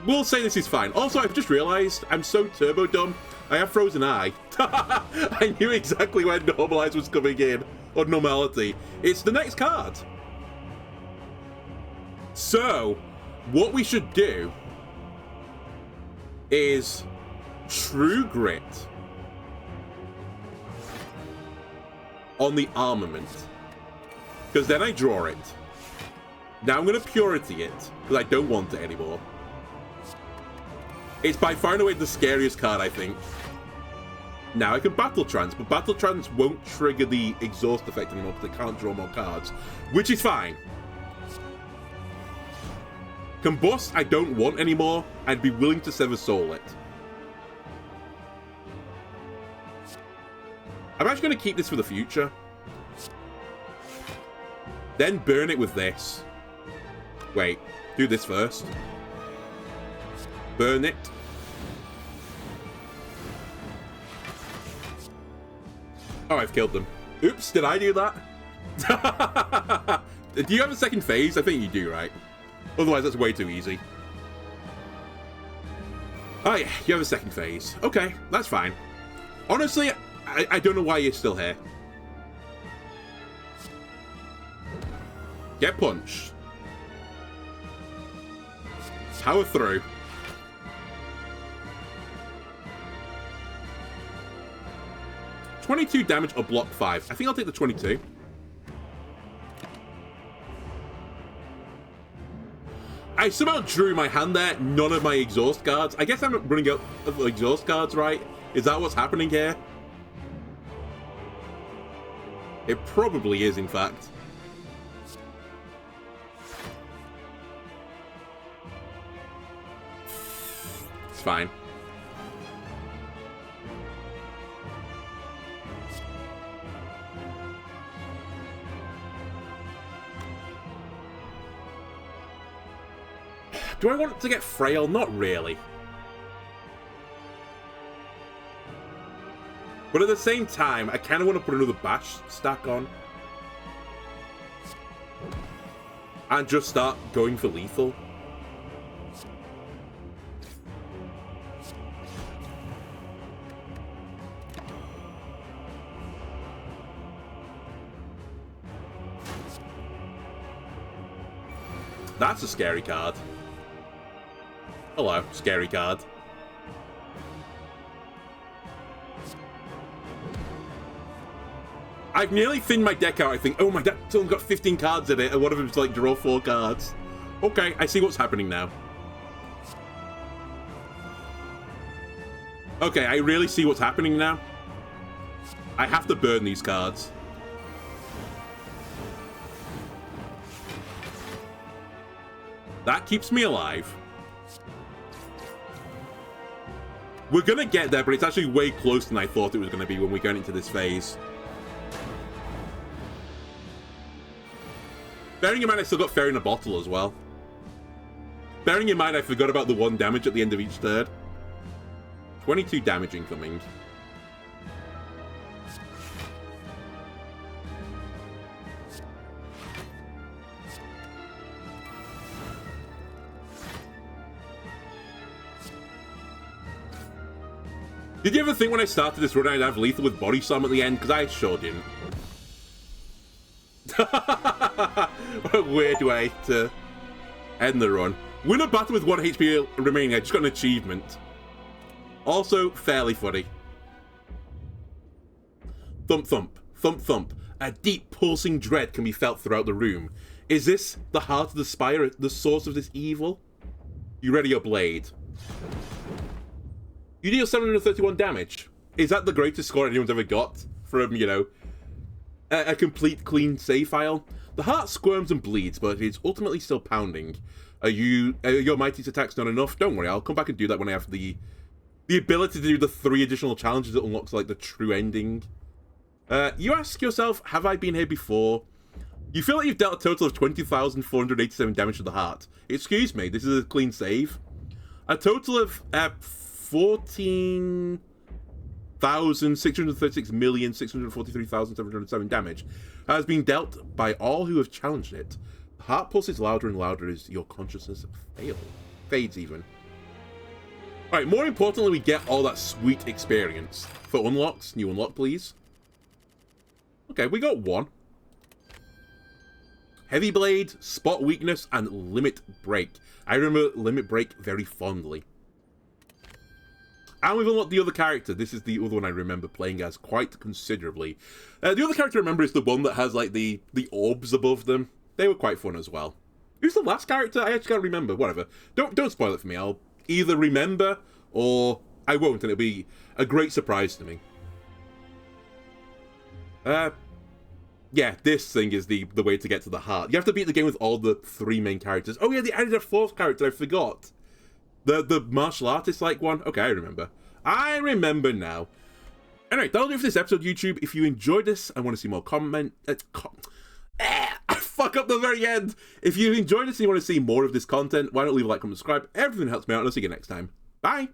We'll say this is fine. Also, I've just realized I'm so turbo dumb. I have Frozen Eye. I knew exactly when Normalize was coming in, or Normality. It's the next card. So, what we should do is True Grit on the armament, because then I draw it. Now I'm going to Purity it, because I don't want it anymore. It's by far and away the scariest card, I think. Now I can Battle Trance, but Battle Trance won't trigger the exhaust effect anymore because I can't draw more cards, which is fine. Combust, I don't want anymore. I'd be willing to Sever Soul it. I'm actually going to keep this for the future. Then burn it with this. Wait, do this first. Burn it. Oh, I've killed them. Oops, did I do that? Do you have a second phase? I think you do, right? Otherwise, that's way too easy. Oh, yeah, you have a second phase. Okay, that's fine. Honestly, I don't know why you're still here. Get punched. Power through. $22 damage or block 5. I think I'll take the 22. I somehow drew my hand there, none of my exhaust cards. I guess I'm running out of exhaust cards, right? Is that what's happening here? It probably is, in fact. It's fine. Do I want to get Frail? Not really. But at the same time, I kind of want to put another bash stack on. And just start going for lethal. That's a scary card. Hello, scary card. I've nearly thinned my deck out. I think, oh, my deck's only got 15 cards in it, and one of them's like draw 4 cards. Okay, I see what's happening now. Okay, I really see what's happening now. I have to burn these cards. That keeps me alive. We're gonna get there, but it's actually way closer than I thought it was gonna be when we get into this phase. Bearing in mind I still got Fairy in a Bottle as well. Bearing in mind I forgot about the 1 damage at the end of each turn. 22 damage incoming. Did you ever think when I started this run I'd have lethal with Body Slam at the end? Because I sure didn't. What a weird way to end the run. Win a battle with 1 HP remaining. I just got an achievement. Also, fairly funny. Thump thump, thump thump. A deep pulsing dread can be felt throughout the room. Is this the heart of the Spire, the source of this evil? You ready your blade. You deal 731 damage. Is that the greatest score anyone's ever got from, you know, a complete clean save file? The heart squirms and bleeds, but it's ultimately still pounding. Are your mighty's attacks not enough? Don't worry, I'll come back and do that when I have the ability to do the 3 additional challenges that unlocks, like, the true ending. You ask yourself, have I been here before? You feel like you've dealt a total of 20,487 damage to the heart. Excuse me, this is a clean save. A total of 14,636,643,707 damage has been dealt by all who have challenged it. The heart pulses louder and louder as your consciousness fades even. Alright, more importantly, we get all that sweet experience. For unlocks, new unlock, please. Okay, we got 1. Heavy Blade, Spot Weakness, and Limit Break. I remember Limit Break very fondly. And we've unlocked the other character. This is the other one I remember playing as quite considerably. The other character I remember is the one that has, like, the orbs above them. They were quite fun as well. Who's the last character? I actually can't remember. Whatever. Don't spoil it for me. I'll either remember or I won't, and it'll be a great surprise to me. Yeah, this thing is the way to get to the heart. You have to beat the game with all the 3 main characters. Oh yeah, they added a 4th character, I forgot. The martial artist-like one? Okay, I remember. I remember now. Anyway, that'll do it for this episode, YouTube. If you enjoyed this and want to see more I fuck up the very end. If you enjoyed this and you want to see more of this content, why don't leave a like, comment, subscribe. Everything helps me out, and I'll see you next time. Bye!